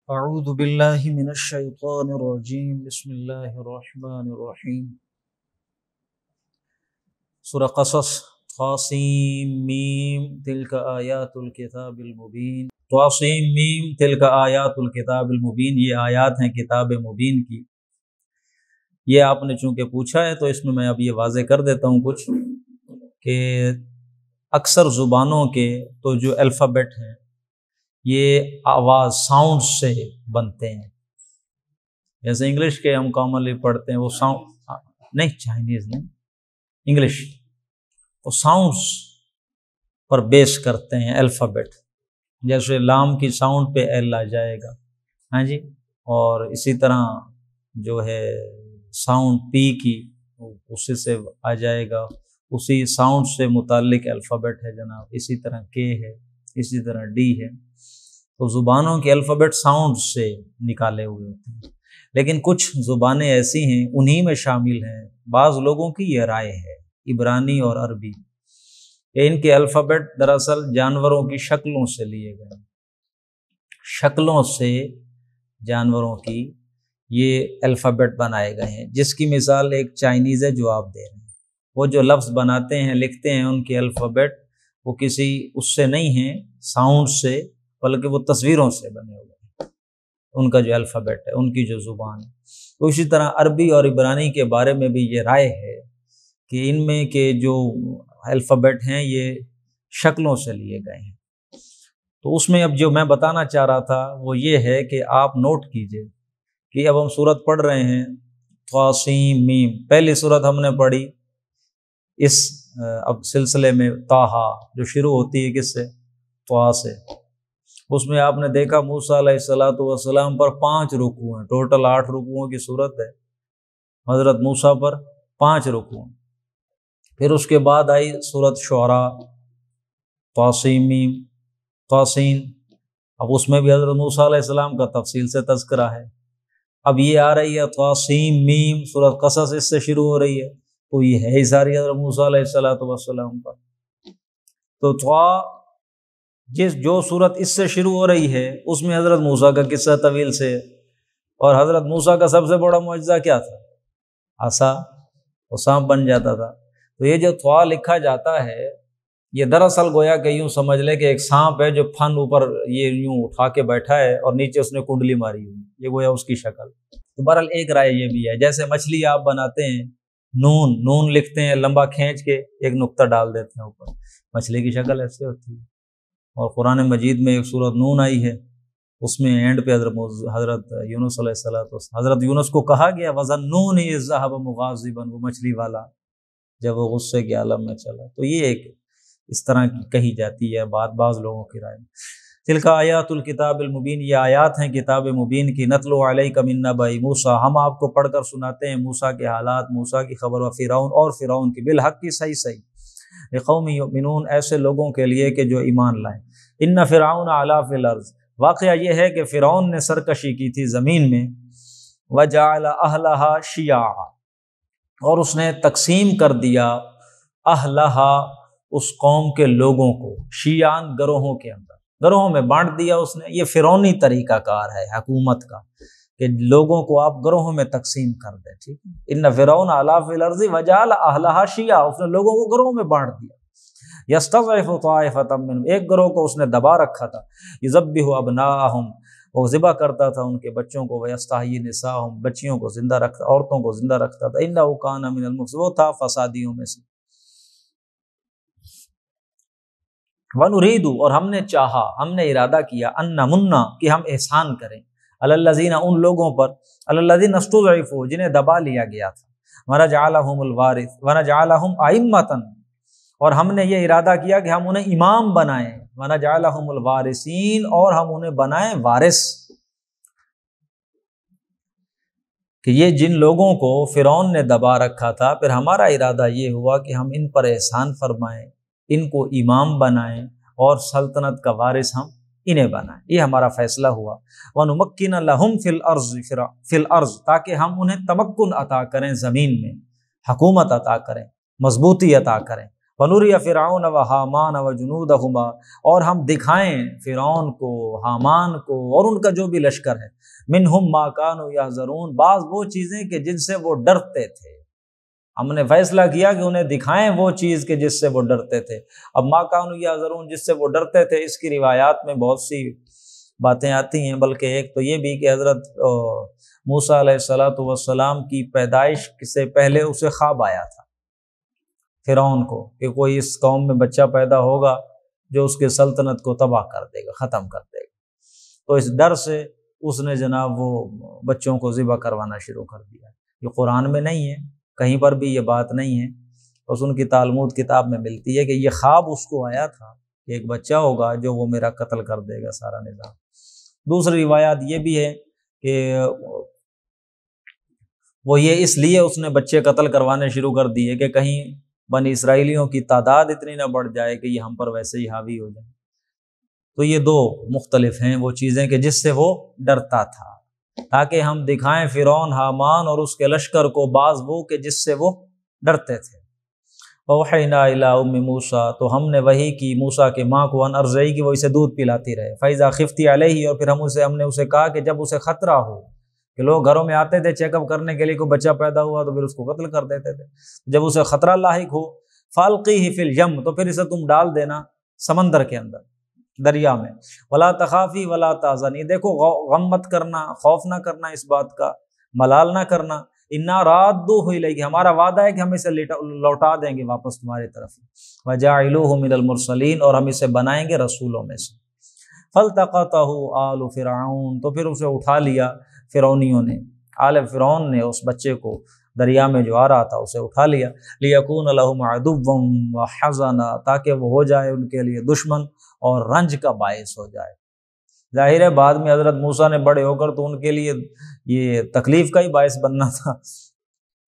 اعوذ باللہ من الشیطان الرجیم بسم اللہ الرحمن الرحیم سورہ قصص طاسیم میم تلک آیات الکتاب المبین۔ طاسیم میم تلک آیات الکتاب المبین، یہ آیات ہیں کتاب مبین کی۔ یہ آپ نے چونکہ پوچھا ہے تو اس میں اب یہ واضح کر دیتا ہوں کچھ کہ اکثر زبانوں کے تو جو الفابیٹ ہیں یہ آواز ساؤنڈ سے بنتے ہیں، جیسے انگلش کے ہم کامنلی پڑھتے ہیں وہ ساؤنڈ نہیں، چائنیز نہیں، انگلش وہ ساؤنڈس پر بیس کرتے ہیں الفابیٹ، جیسے لام کی ساؤنڈ پہ ایل آ جائے گا، ہاں جی، اور اسی طرح جو ہے ساؤنڈ پی کی اسی سے آ جائے گا، اسی ساؤنڈ سے متعلق الفابیٹ ہے جناب، اسی طرح کے ہے، اسی طرح ڈی ہے۔ تو زبانوں کے الفابیٹ ساؤنڈ سے نکالے ہوئے ہوتے ہیں، لیکن کچھ زبانیں ایسی ہیں انہی میں شامل ہیں، بعض لوگوں کی یہ رائے ہے عبرانی اور عربی کہ ان کے الفابیٹ دراصل جانوروں کی شکلوں سے لیے گئے ہیں، شکلوں سے جانوروں کی یہ الفابیٹ بنائے گئے ہیں، جس کی مثال ایک چائنیز ہے جو آپ دے رہے ہیں، وہ جو لفظ بناتے ہیں لکھتے ہیں ان کے الفابیٹ وہ کسی اس سے نہیں ہیں ساؤنڈ سے، بلکہ وہ تصویروں سے بنے ہوئے ہیں، ان کا جو الفابیٹ ہے، ان کی جو زبان ہے۔ تو اسی طرح عربی اور عبرانی کے بارے میں بھی یہ رائے ہے کہ ان میں کے جو الفابیٹ ہیں یہ شکلوں سے لیے گئے ہیں۔ تو اس میں اب جو میں بتانا چاہ رہا تھا وہ یہ ہے کہ آپ نوٹ کیجئے کہ اب ہم سورت پڑھ رہے ہیں طاسیم میم، پہلی سورت ہم نے پڑھی اس اب سلسلے میں طٰہٰ، جو شروع ہوتی ہے کس سے؟ طٰ سے۔ اس میں آپ نے دیکھا موسیٰ علیہ السلام پر 5 رکوع ہیں، ٹوٹل 8 رکوعوں کی صورت ہے، حضرت موسیٰ پر 5 رکوع۔ پھر اس کے بعد آئی سورت شعراء، طاسیم میم، طاسین، اب اس میں بھی حضرت موسیٰ علیہ السلام کا تفصیل سے تذکرہ ہے۔ اب یہ آ رہی ہے طاسیم میم، سورت قصص اس سے شروع ہو رہی ہے، تو یہ ہے ہی ساری حضرت موسیٰ علیہ السلام پر۔ تو جو صورت اس سے شروع ہو رہی ہے اس میں حضرت موسیٰ کا قصہ طویل سے ہے، اور حضرت موسیٰ کا سب سے بڑا معجزہ کیا تھا؟ عصا، وہ سانپ بن جاتا تھا۔ تو یہ جو طٰ لکھا جاتا ہے یہ دراصل گویا کہ یوں سمجھ لے کہ ایک سانپ ہے جو پھن اوپر یہ یوں اٹھا کے بیٹھا ہے اور نیچے اس نے کنڈلی ماری ہوئی، یہ گویا اس کی شکل۔ تو بہرحال ایک رائے یہ بھی ہے، جیسے مچھلی آپ بناتے ہیں، نون لکھتے ہیں، لمبا کھینچ کے ایک نقطہ ڈال دیتے ہیں اوپر، مچھلی کی شکل ایسے ہوتی ہے۔ اور قرآن مجید میں ایک سورت نون آئی ہے، اس میں اینڈ پہ حضرت یونس علیہ السلام، حضرت یونس کو کہا گیا وَظَنُّونِ إِذْ ذَهَبَ مُغَاضِبًا، وہ مچھلی والا جب وہ غصے کے عالم میں چلا۔ تو یہ ایک اس طرح کی کہی جاتی ہے بات بعض لوگوں کی رائے میں۔ تلک آیات الکتاب المبین، یہ آیات ہیں کتاب مبین کی، نتلو علیک من نبأ موسیٰ، ہم آپ کو پڑھ کر سناتے ہیں موسیٰ کے حالات، موسیٰ کی خبر، و فرعون، اور فرعون کی، بالحق کی صحیح لقوم یؤمنون، ایسے لوگوں کے لیے کہ جو ایمان لائیں۔ ان فرعون علا فی الارض، واقعہ یہ ہے کہ فرعون نے سرکشی کی تھی زمین میں، وجعل اہلہا شیعا، اور اس نے تقسیم کر دیا اہلہا، اس قوم کے لوگوں کو، شیعان، گروہوں کے اندر، گروہوں میں بانٹ دیا اس نے۔ یہ فرعونی طریقہ کار ہے حکومت کا کہ لوگوں کو آپ گروہوں میں تقسیم کر دیں، ٹھیک ہے۔ ان فرعون علا فی الارض وجعل اہلہا شیعا، اس نے لوگوں کو گروہوں میں بانٹ دیا۔ یستضعف طائفۃ منہم، ایک گروہ کو اس نے دبا رکھا تھا، یذبح ابناءہم، وہ ذبح کرتا تھا ان کے بچوں کو، ویستحیی نساءہم، بچیوں کو زندہ رکھتا، عورتوں کو زندہ رکھتا تھا، انہ کان من المفسدین، وہ تھا فسادیوں میں سے۔ ونرید، اور ہم نے چاہا، ہم نے ارادہ کیا، ان نمنا، کہ ہم احسان کریں، علی الذین، ان لوگوں پر، علی الذین استضعفوا، جنہیں دبا لیا گیا تھا، ونجعلہم الوارث، ونجعلہم ائمۃ، اور ہم نے یہ ارادہ کیا کہ ہم انہیں امام بنائیں، ونجعلہم الوارثین، اور ہم انہیں بنائیں وارث، کہ یہ جن لوگوں کو فرعون نے دبا رکھا تھا، پھر ہمارا ارادہ یہ ہوا کہ ہم ان پر احسان فرمائیں، ان کو امام بنائیں، اور سلطنت کا وارث ہم انہیں بنائیں، یہ ہمارا فیصلہ ہوا۔ وَنُمَكِّنَ لَهُمْ فِي الْأَرْضِ، تاکہ ہم انہیں تمکن عطا کریں زمین میں، حکومت عطا کریں، مضبوطی عطا کریں، ونُرِیَ فِرْعَوْنَ وَحَامَانَ وَجُنُودَهُمَا، اور ہم دکھائیں فرعون کو، حامان کو اور ان کا جو بھی لشکر ہے، مِنْهُمْ مَا كَانُوا يَحْذَرُونَ، بعض وہ چیزیں کہ جن سے وہ ڈرتے تھے، ہم نے فیصلہ کیا کہ انہیں دکھائیں وہ چیز کہ جس سے وہ ڈرتے تھے۔ اب ما کانوا یحذرون، جس سے وہ ڈرتے تھے، اس کی روایات میں بہت سی باتیں آتی ہیں، بلکہ ایک تو یہ بھی کہ حضرت موسیٰ علیہ السلام کی پیدائش سے پہلے اسے خواب آیا تھا فرعون کو کہ کوئی اس قوم میں بچہ پیدا ہوگا جو اس کے سلطنت کو تباہ کر دے گا، ختم کر دے گا، تو اس ڈر سے اس نے جناب وہ بچوں کو ذبح کروانا شروع کر دیا۔ یہ قرآن میں نہیں ہے، کہیں پر بھی یہ بات نہیں ہے، بس ان کی تالمود کتاب میں ملتی ہے کہ یہ خواب اس کو آیا تھا کہ ایک بچہ ہوگا جو وہ میرا قتل کر دے گا سارا نظام۔ دوسری روایات یہ بھی ہے کہ وہ یہ اس لیے اس نے بچے قتل کروانے شروع کر دیے کہ کہیں بنی اسرائیلیوں کی تعداد اتنی نہ بڑھ جائے کہ یہ ہم پر ویسے ہی حاوی ہو جائیں۔ تو یہ دو مختلف ہیں وہ چیزیں کہ جس سے وہ ڈرتا تھا، تاکہ ہم دکھائیں فرعون، حامان اور اس کے لشکر کو بعض وہ کہ جس سے وہ ڈرتے تھے۔ وَأَوْحَيْنَا إِلَىٰ أُمِّ مُوسَىٰ، تو ہم نے وحی کی موسیٰ کے ماں کو، ان ارضعی کی وہ اسے دودھ پلاتی رہے، فَإِذَا خِفْتِ عَلَيْهِ، اور پھر ہم نے اسے کہا کہ جب اسے خطرہ ہو، کہ لوگ گھروں میں آتے تھے چیک اپ کرنے کے لیے، کوئی بچہ پیدا ہوا تو پھر اس کو قتل کر دیتے تھے، جب اسے خطرہ لاحق ہو، فَأَلْقِيهِ فِي الْيَمِّ، تو پھر اسے تم ڈال دینا سمندر کے اندر، دریا میں، وَلَا تَخَافِي وَلَا تَحْزَنِي، دیکھو غم مت کرنا، خوف نہ کرنا اس بات کا، ملال نہ کرنا، اِنَّا رَادُّوهُ إِلَيْكِ، ہمارا وعدہ ہے کہ ہم اسے لوٹا دیں گے واپس تمہاری طرف، وَجَاعِلُوهُ مِنَ الْمُرْسَلِينَ، اور ہم اسے بنائیں گے رسولوں میں سے۔ فَالْتَقَطَهُ آلُ فِرْعَوْنَ، تو پھر اسے اٹھا لیا فرعونیوں نے، آل فرعون نے اس بچے کو دریا میں جو آ رہا تھا اسے اٹھا لیا، لِيَكُونَ لَهُمْ عَدُوًّا وَحَزَنًا، تاکہ وہ ہو جائے ان کے لیے دشمن اور رنج کا باعث ہو جائے۔ ظاہر ہے بعد میں حضرت موسیٰ نے بڑے ہو کر تو ان کے لیے یہ تکلیف کا ہی باعث بننا تھا۔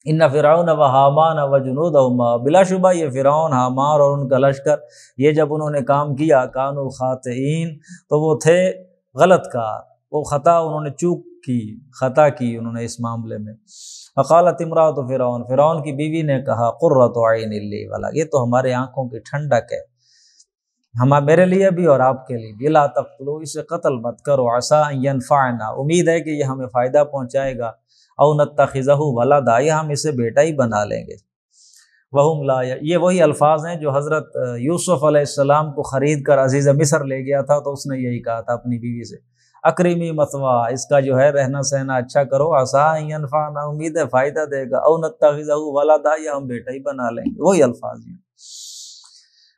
ان فرعون وحامان وجنودہما، بلا شبہ یہ فرعون، حامان اور ان کا لشکر، یہ جب انہوں نے کام کیا، کانوا خاطئین، تو وہ تھے غلط کار، وہ خطا، انہوں نے چوک کی، خطا کی انہوں نے اس معاملے میں۔ فقالت امرأۃ فرعون، فرعون کی بیوی نے کہا، قرۃ عین لی ولک، یہ تو ہمارے آنکھوں کی ٹھنڈک ہے، میرے لیے بھی اور آپ کے لیے بھی، لا تقتلوا، اسے قتل مت کرو، عسیٰ ان ینفعنا، امید ہے کہ یہ ہمیں فائدہ پہنچائے گا، او نتخذہ ولدا، یا ہم اسے بیٹا ہی بنا لیں گے۔ وہم لا، یہ وہی الفاظ ہیں جو حضرت یوسف علیہ السلام کو خرید کر عزیز مصر لے گیا تھا تو اس نے یہی کہا تھا اپنی بیوی سے، اکرمی مثوا، اس کا جو ہے رہنا سہنا اچھا کرو، عسیٰ ان ینفعنا، امید ہے فائدہ دے گا، او نتخذہ ولدا، یا ہم بیٹا ہی بنا لیں گے، وہی الفاظ ہیں۔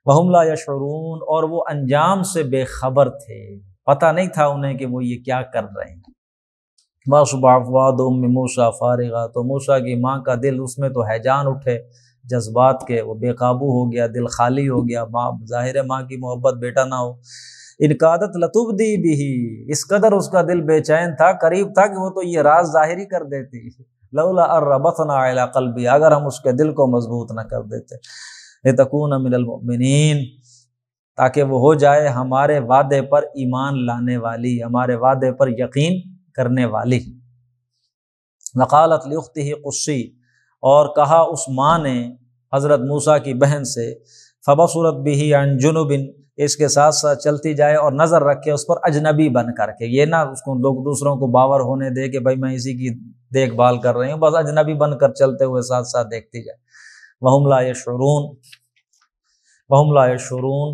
وَهُمْ لَا يَشْعُرُونَ، اور وہ انجام سے بے خبر تھے، پتہ نہیں تھا انہیں کہ وہ یہ کیا کر رہے ہیں۔ وَأَصْبَحَ فُؤَادُ أُمِّ مُوسَىٰ فَارِغًا، تو موسیٰ کی ماں کا دل، اس میں تو ہیجان اٹھے جذبات کے، وہ بے قابو ہو گیا، دل خالی ہو گیا، ماں ظاہر ہے ماں کی محبت بیٹا نہ ہو۔ إِنْ كَادَتْ لَتُبْدِي بِهِ، اس قدر اس کا دل بے چین تھا، قریب تھا کہ وہ تو یہ راز ظاہر ہی کر دیتی، لولا أَن رَبَطْنَا عَلَىٰ قَلْبِهَا، اگر ہم اس کے دل کو مضبوط نہ کر دیتے، لِتَكُونَ مِنَ الْمُؤْمِنِينَ، تاکہ وہ ہو جائے ہمارے وعدے پر ایمان لانے والی، ہمارے وعدے پر یقین کرنے والی۔ وقالت لأختہ قصی، اور کہا اس ماں نے حضرت موسیٰ کی بہن سے، فبصرت بہ عن جنب، اس کے ساتھ ساتھ چلتی جائے اور نظر رکھے اس پر اجنبی بن کر کے، یہ نہ اس کو لوگ دوسروں کو باور ہونے دے کہ بھائی میں اسی کی دیکھ بھال کر رہی ہوں، بس اجنبی بن کر چلتے ہوئے ساتھ ساتھ دیکھتی جائے۔ وہم لا یشعرون،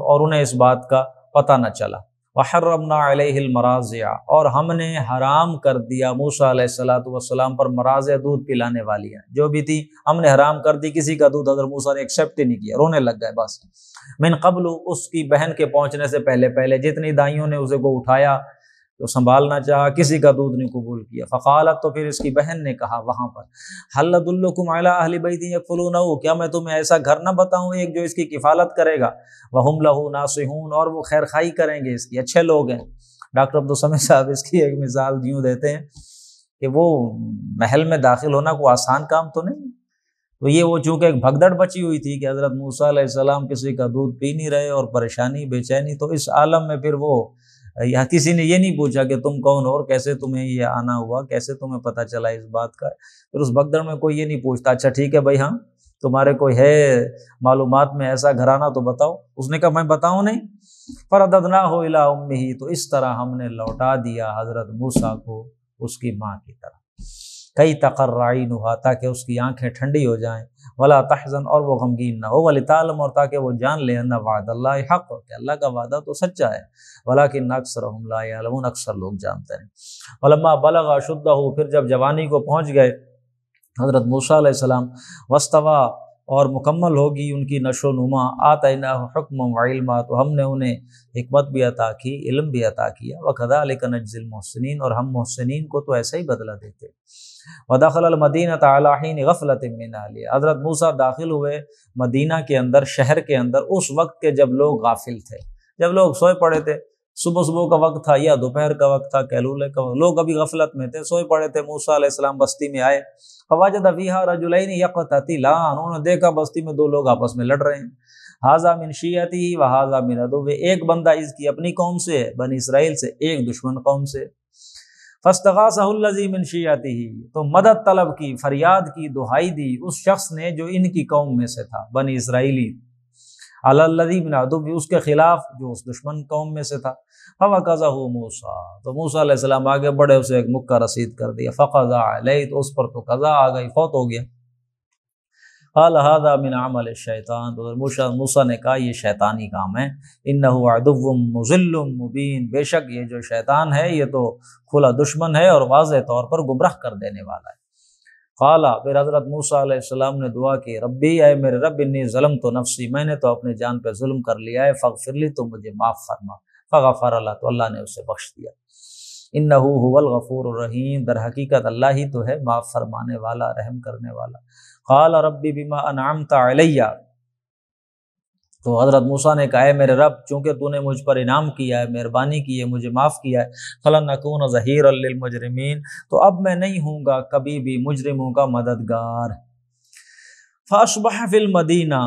اور انہیں اس بات کا پتہ نہ چلا۔ وحرمنا علیہ المراضع، اور ہم نے حرام کر دیا موسیٰ علیہ السلام پر مراضع، دودھ پلانے والیاں جو بھی تھی ہم نے حرام کر دی، کسی کا دودھ حضرت موسیٰ نے ایکسیپٹ ہی نہیں کیا، رونے لگ گئے بس۔ من قبل، اس کی بہن کے پہنچنے سے پہلے جتنی دائیوں نے اسے کو اٹھایا تو سنبھالنا چاہا، کسی کا دودھ نہیں قبول کیا۔ فقالت، تو پھر اس کی بہن نے کہا وہاں پر، هل ادلکم علی اہل بیت یکفلونہ، کیا میں تمہیں ایسا گھر نہ بتاؤں ایک جو اس کی کفالت کرے گا، وہم لہ ناصحون، اور وہ خیر خواہی کریں گے اس کی، اچھے لوگ ہیں۔ ڈاکٹر عبدالصمد صاحب اس کی ایک مثال یوں دیتے ہیں کہ وہ محل میں داخل ہونا کوئی آسان کام تو نہیں، تو یہ وہ چونکہ ایک بھگدڑ بچی ہوئی تھی کہ حضرت موسیٰ علیہ السلام کسی کا دودھ پی نہیں رہے اور پریشانی بے چینی، تو اس عالم میں پھر وہ یہاں کسی نے یہ نہیں پوچھا کہ تم کون ہو اور کیسے تمہیں یہ آنا ہوا، کیسے تمہیں پتہ چلا اس بات کا، پھر اس بھگدڑ میں کوئی یہ نہیں پوچھتا، اچھا ٹھیک ہے بھائی، ہاں تمہارے کوئی ہے معلومات میں ایسا گھرانہ تو بتاؤ۔ اس نے کہا میں بتاؤں نہیں۔ فرددناہ الی امہ، تو اس طرح ہم نے لوٹا دیا حضرت موسیٰ کو اس کی ماں کی طرح، کئی تقر عینھا، تاکہ اس کی آنکھیں ٹھنڈی ہو جائیں، ولا تحزن، اور وہ غمگین نہ ہو، ولتعلم، اور تاکہ وہ جان لے، ان وعد اللہ حق، کہ اللہ کا وعدہ تو سچا ہے، ولکن اکثرهم لا یعلمون، اکثر لوگ جانتے ہیں۔ ولما بلغ اشدہ، پھر جب جوانی کو پہنچ گئے حضرت موسیٰ علیہ السلام، واستوى، اور مکمل ہوگی ان کی نشو و نما، آتیناہ حکما وعلما، تو ہم نے انہیں حکمت بھی عطا کی، علم بھی عطا کیا، وکذالک نجزی المحسنین، اور ہم محسنین کو تو ایسا ہی بدلہ دیتے۔ ودخل المدینۃ علی حین غفلۃ من اہلہا، حضرت موسیٰ داخل ہوئے مدینہ کے اندر، شہر کے اندر، اس وقت کے جب لوگ غافل تھے، جب لوگ سوئے پڑے تھے، صبح کا وقت تھا یا دوپہر کا وقت تھا، کیلولے کا وقت، لوگ ابھی غفلت میں تھے، سوئے پڑے تھے۔ موسیٰ علیہ السلام بستی میں آئے، فوجد فیہا رجلین یقتتلان، انہوں نے دیکھا بستی میں دو لوگ آپس میں لڑ رہے ہیں، ھذا من شیعتہ وھذا من عدوہ، ایک بندہ اس کی اپنی قوم سے ہے، بنی اسرائیل سے، ایک دشمن قوم سے۔ فاستغاثہ الذی من شیعتہ، تو مدد طلب کی، فریاد کی، دہائی دی اس شخص نے جو ان کی قوم میں سے تھا، بنی اسرائیلی، علی الذی من عدوہ، اس کے خلاف جو اس دشمن قوم میں سے تھا۔ فوقظہ موسیٰ، تو موسیٰ علیہ السلام آگے بڑھے، اسے ایک مکہ رسید کر دیا، فقضى علیہ، تو اس پر تو قضا آ گئی، فوت ہو گیا۔ قال ھذا من عمل الشیطان، تو موسیٰ نے کہا یہ شیطانی کام ہے، انہ عدو مضل مبین، بے شک یہ جو شیطان ہے یہ تو کھلا دشمن ہے اور واضح طور پر گمراہ کر دینے والا ہے۔ قال، پھر حضرت موسیٰ علیہ السلام نے دعا کی، ربی، اے میرے رب، انی ظلمت نفسی، میں نے تو اپنے جان پہ ظلم کر لیا ہے، فاغفر لی، تو مجھے معاف فرما، فغفر اللہ، تو اللہ نے اسے بخش دیا۔ انہ هو الغفور الرحیم، در حقیقت اللہ ہی تو ہے معاف فرمانے والا، رحم کرنے والا۔ قال ربی بما انعمت علی، تو حضرت موسیٰ نے کہا، اے میرے رب، چونکہ تو نے مجھ پر انعام کیا ہے، مہربانی کی ہے، مجھے معاف کیا ہے، فلن اکون ظہیرا للمجرمین، تو اب میں نہیں ہوں گا کبھی بھی مجرموں کا مددگار۔ فاصبح فی المدینہ،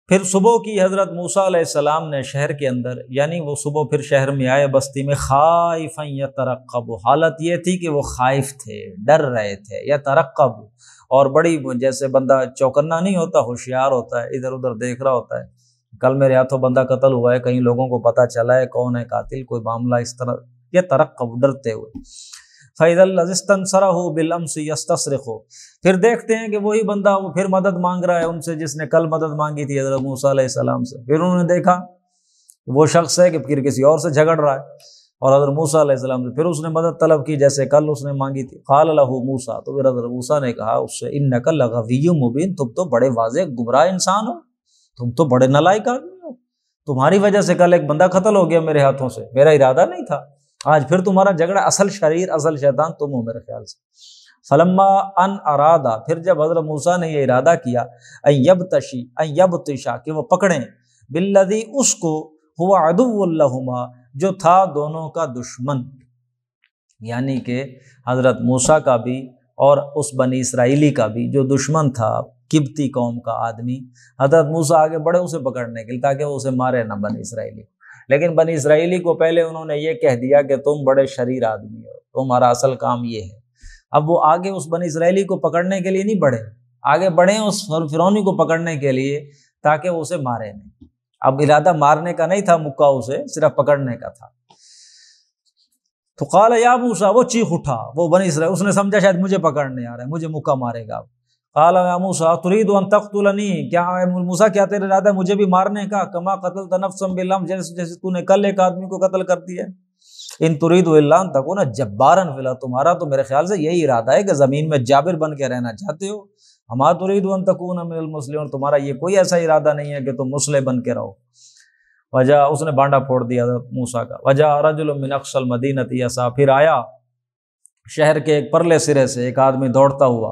پھر صبح کی حضرت موسیٰ علیہ السلام نے شہر کے اندر، یعنی وہ صبح پھر شہر میں آئے، بستی میں، خائفا یترقب، حالت یہ تھی کہ وہ خائف تھے، ڈر رہے تھے، یترقب، اور بڑی، جیسے بندہ چوکنا نہیں ہوتا، ہوشیار ہوتا ہے، ادھر ادھر دیکھ رہا ہوتا ہے، کل میرے ہاتھوں بندہ قتل ہوا ہے، کہیں لوگوں کو پتہ چلا ہے کون ہے قاتل، کوئی معاملہ اس طرح، یترقب، ڈرتے ہوئے۔ فَإِذَا الَّذِي اسْتَنصَرَهُ بِالْأَمْسِ يَسْتَصْرِخُ، پھر دیکھتے ہیں کہ وہی بندہ وہ پھر مدد مانگ رہا ہے ان سے جس نے کل مدد مانگی تھی حضرت موسیٰ علیہ السلام سے۔ پھر انہوں نے دیکھا وہ شخص ہے کہ پھر کسی اور سے جھگڑ رہا ہے، اور حضرت موسیٰ علیہ السلام سے پھر اس نے مدد طلب کی جیسے کل اس نے مانگی تھی۔ قال له موسیٰ، تو پھر حضرت موسیٰ نے کہا اس سے، انک لغوی مبین، تم تو بڑے واضح گمراہ انسان ہو، تم تو بڑے نالائق آدمی ہو، تمہاری وجہ سے کل ایک بندہ قتل ہو گیا میرے ہاتھوں سے، میرا ارادہ نہیں تھا، آج پھر تمہارا جھگڑا، اصل شریر، اصل شیطان تم ہو میرے خیال سے۔ فلما ان ارادہ، پھر جب حضرت موسیٰ نے یہ ارادہ کیا، ان یبطشا، کہ وہ پکڑیں، بالذی، اس کو، ہوا عدو لہما، جو تھا دونوں کا دشمن، یعنی کہ حضرت موسیٰ کا بھی اور اس بنی اسرائیلی کا بھی جو دشمن تھا، قبطی قوم کا آدمی، حضرت موسیٰ آگے بڑھے اسے پکڑنے کے لیے تاکہ وہ اسے مارے نہ، بنی اسرائیلی، لیکن بنی اسرائیلی کو پہلے انہوں نے یہ کہہ دیا کہ تم بڑے شریر آدمی ہو، تمہارا اصل کام یہ ہے۔ اب وہ آگے اس بنی اسرائیلی کو پکڑنے کے لیے نہیں بڑھے، آگے بڑھے اس فرعونی کو پکڑنے کے لیے تاکہ وہ اسے مارے نہیں۔ اب ارادہ مارنے کا نہیں تھا مکہ، اسے صرف پکڑنے کا تھا۔ تو قال یا موسیٰ، وہ چیخ اٹھا، وہ بنی اسرائیل، اس نے سمجھا شاید مجھے پکڑنے آ رہا ہے، مجھے مکہ مارے گا۔ قال یا موسیٰ ترید ان تقتلنی، کیا موسیٰ کیا تیرا ارادہ ہے مجھے بھی مارنے کا؟ کما قتلت نفسا بالامس، جیسے تو نے کل ایک آدمی کو قتل کر دیا۔ ان ترید الا ان تکون جبارا فی الارض، تمہارا تو میرے خیال سے یہی ارادہ ہے کہ زمین میں جابر بن کے رہنا چاہتے ہو۔ وما ترید ان تکون من المسلمین، تمہارا یہ کوئی ایسا ارادہ نہیں ہے کہ تم مسلم بن کے رہو۔ وجہ، اس نے بانڈا پھوڑ دیا حضرت موسیٰ کا۔ وجہ رجل من اقصى المدینۃ یسعی، پھر آیا شہر کے ایک پرلے سرے سے ایک آدمی دوڑتا ہوا۔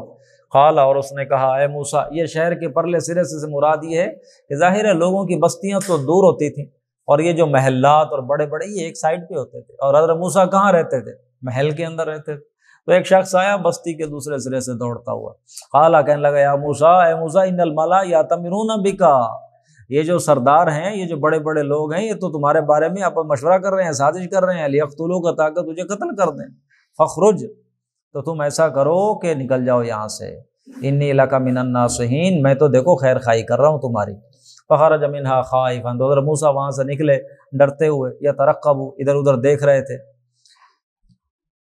قال، اور اس نے کہا، اے موسیٰ، یہ شہر کے پرلے سرے سے مراد یہ ہے کہ ظاہر ہے لوگوں کی بستیاں تو دور ہوتی تھیں، اور یہ جو محلات اور بڑے بڑے یہ ایک سائڈ پہ ہوتے تھے، اور حضرت موسیٰ کہاں رہتے تھے؟ محل کے اندر رہتے تھے۔ تو ایک شخص آیا بستی کے دوسرے سرے سے دوڑتا ہوا، قال، کہنے لگا، یا موسیٰ، اے موسیٰ، ان الملا یاتمرون بک، یہ جو سردار ہیں، یہ جو بڑے بڑے لوگ ہیں، یہ تو تمہارے بارے میں آپ مشورہ کر رہے ہیں، سازش کر رہے ہیں، لیقتلوک، تاکہ تجھے قتل کر دیں۔ فخرج، تو تم ایسا کرو کہ نکل جاؤ یہاں سے، انی لک من الناصحین، میں تو دیکھو خیر خواہی کر رہا ہوں تمہاری۔ فخرج منها خائفا، تو حضرت موسیٰ وہاں سے نکلے ڈرتے ہوئے، یترقب، ادھر ادھر دیکھ رہے تھے۔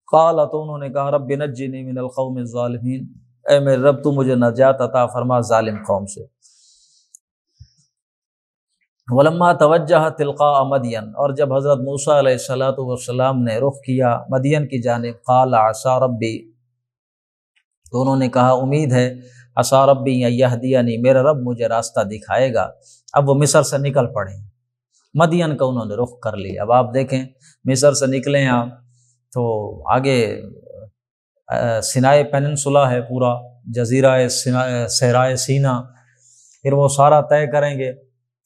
قال، تو انہوں نے کہا رب نجنی من القوم الظالمین، اے میرے رب تو مجھے نجات عطا فرما ظالم قوم سے۔ ولما توجہ تلقاء مدین، اور جب حضرت موسیٰ علیہ السلام نے رخ کیا مدین کی جانب، قال عسیٰ ربی، تو انہوں نے کہا امید ہے عسیٰ ربی ان یہدینی، میرا رب مجھے راستہ دکھائے گا۔ اب وہ مصر سے نکل پڑے، مدین کا انہوں نے رخ کر لیا۔ اب آپ دیکھیں مصر سے نکلے ہیں آپ تو آگے سینائے پیننسولا ہے، پورا جزیرہ صحرائے سینا، پھر وہ سارا طے کریں گے،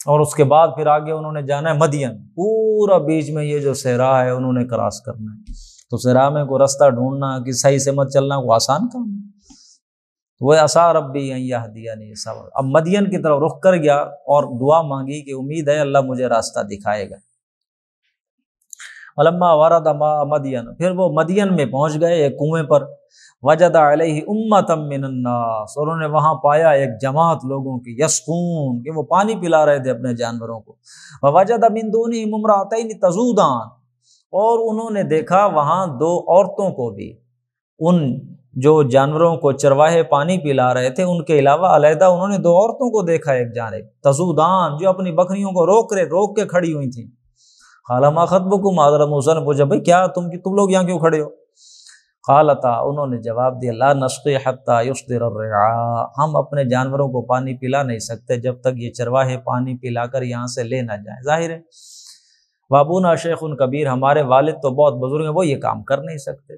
اور اس کے بعد پھر آگے انہوں نے جانا ہے مدین، پورا بیچ میں یہ جو صحرا ہے انہوں نے کراس کرنا ہے۔ تو صحرا میں کوئی رستہ ڈھونڈنا کہ صحیح سے مت چلنا کوئی آسان کام ہے۔ وہ عسیٰ ربی ان یہدینی، اب مدین کی طرف رخ کر گیا اور دعا مانگی کہ امید ہے اللہ مجھے راستہ دکھائے گا۔ ولما ورد ماء مدین، پھر وہ مدین میں پہنچ گئے ایک کنویں پر، وجد علیہ امۃ من الناس، اور انہوں نے وہاں پایا ایک جماعت لوگوں کی، یسقون، کہ وہ پانی پلا رہے تھے اپنے جانوروں کو۔ ووجد من دونہم امرأتین تذودان، اور انہوں نے دیکھا وہاں دو عورتوں کو بھی، ان جو جانوروں کو چرواہے پانی پلا رہے تھے ان کے علاوہ علیحدہ انہوں نے دو عورتوں کو دیکھا ایک جانب، تذودان، جو اپنی بکریوں کو روک کے کھڑی ہوئی تھیں۔ قال ما خطبکم، حضرت موسیٰ نے پوچھا بھائی کیا تم لوگ یہاں کیوں کھڑے ہو؟ قالتا، انہوں نے جواب دیا لا نسقی حتی یصدر الرعاء، ہم اپنے جانوروں کو پانی پلا نہیں سکتے جب تک یہ چرواہے پانی پلا کر یہاں سے لے نہ جائیں۔ ظاہر ہے وابونا شیخ کبیر، ہمارے والد تو بہت بزرگ ہیں، وہ یہ کام کر نہیں سکتے،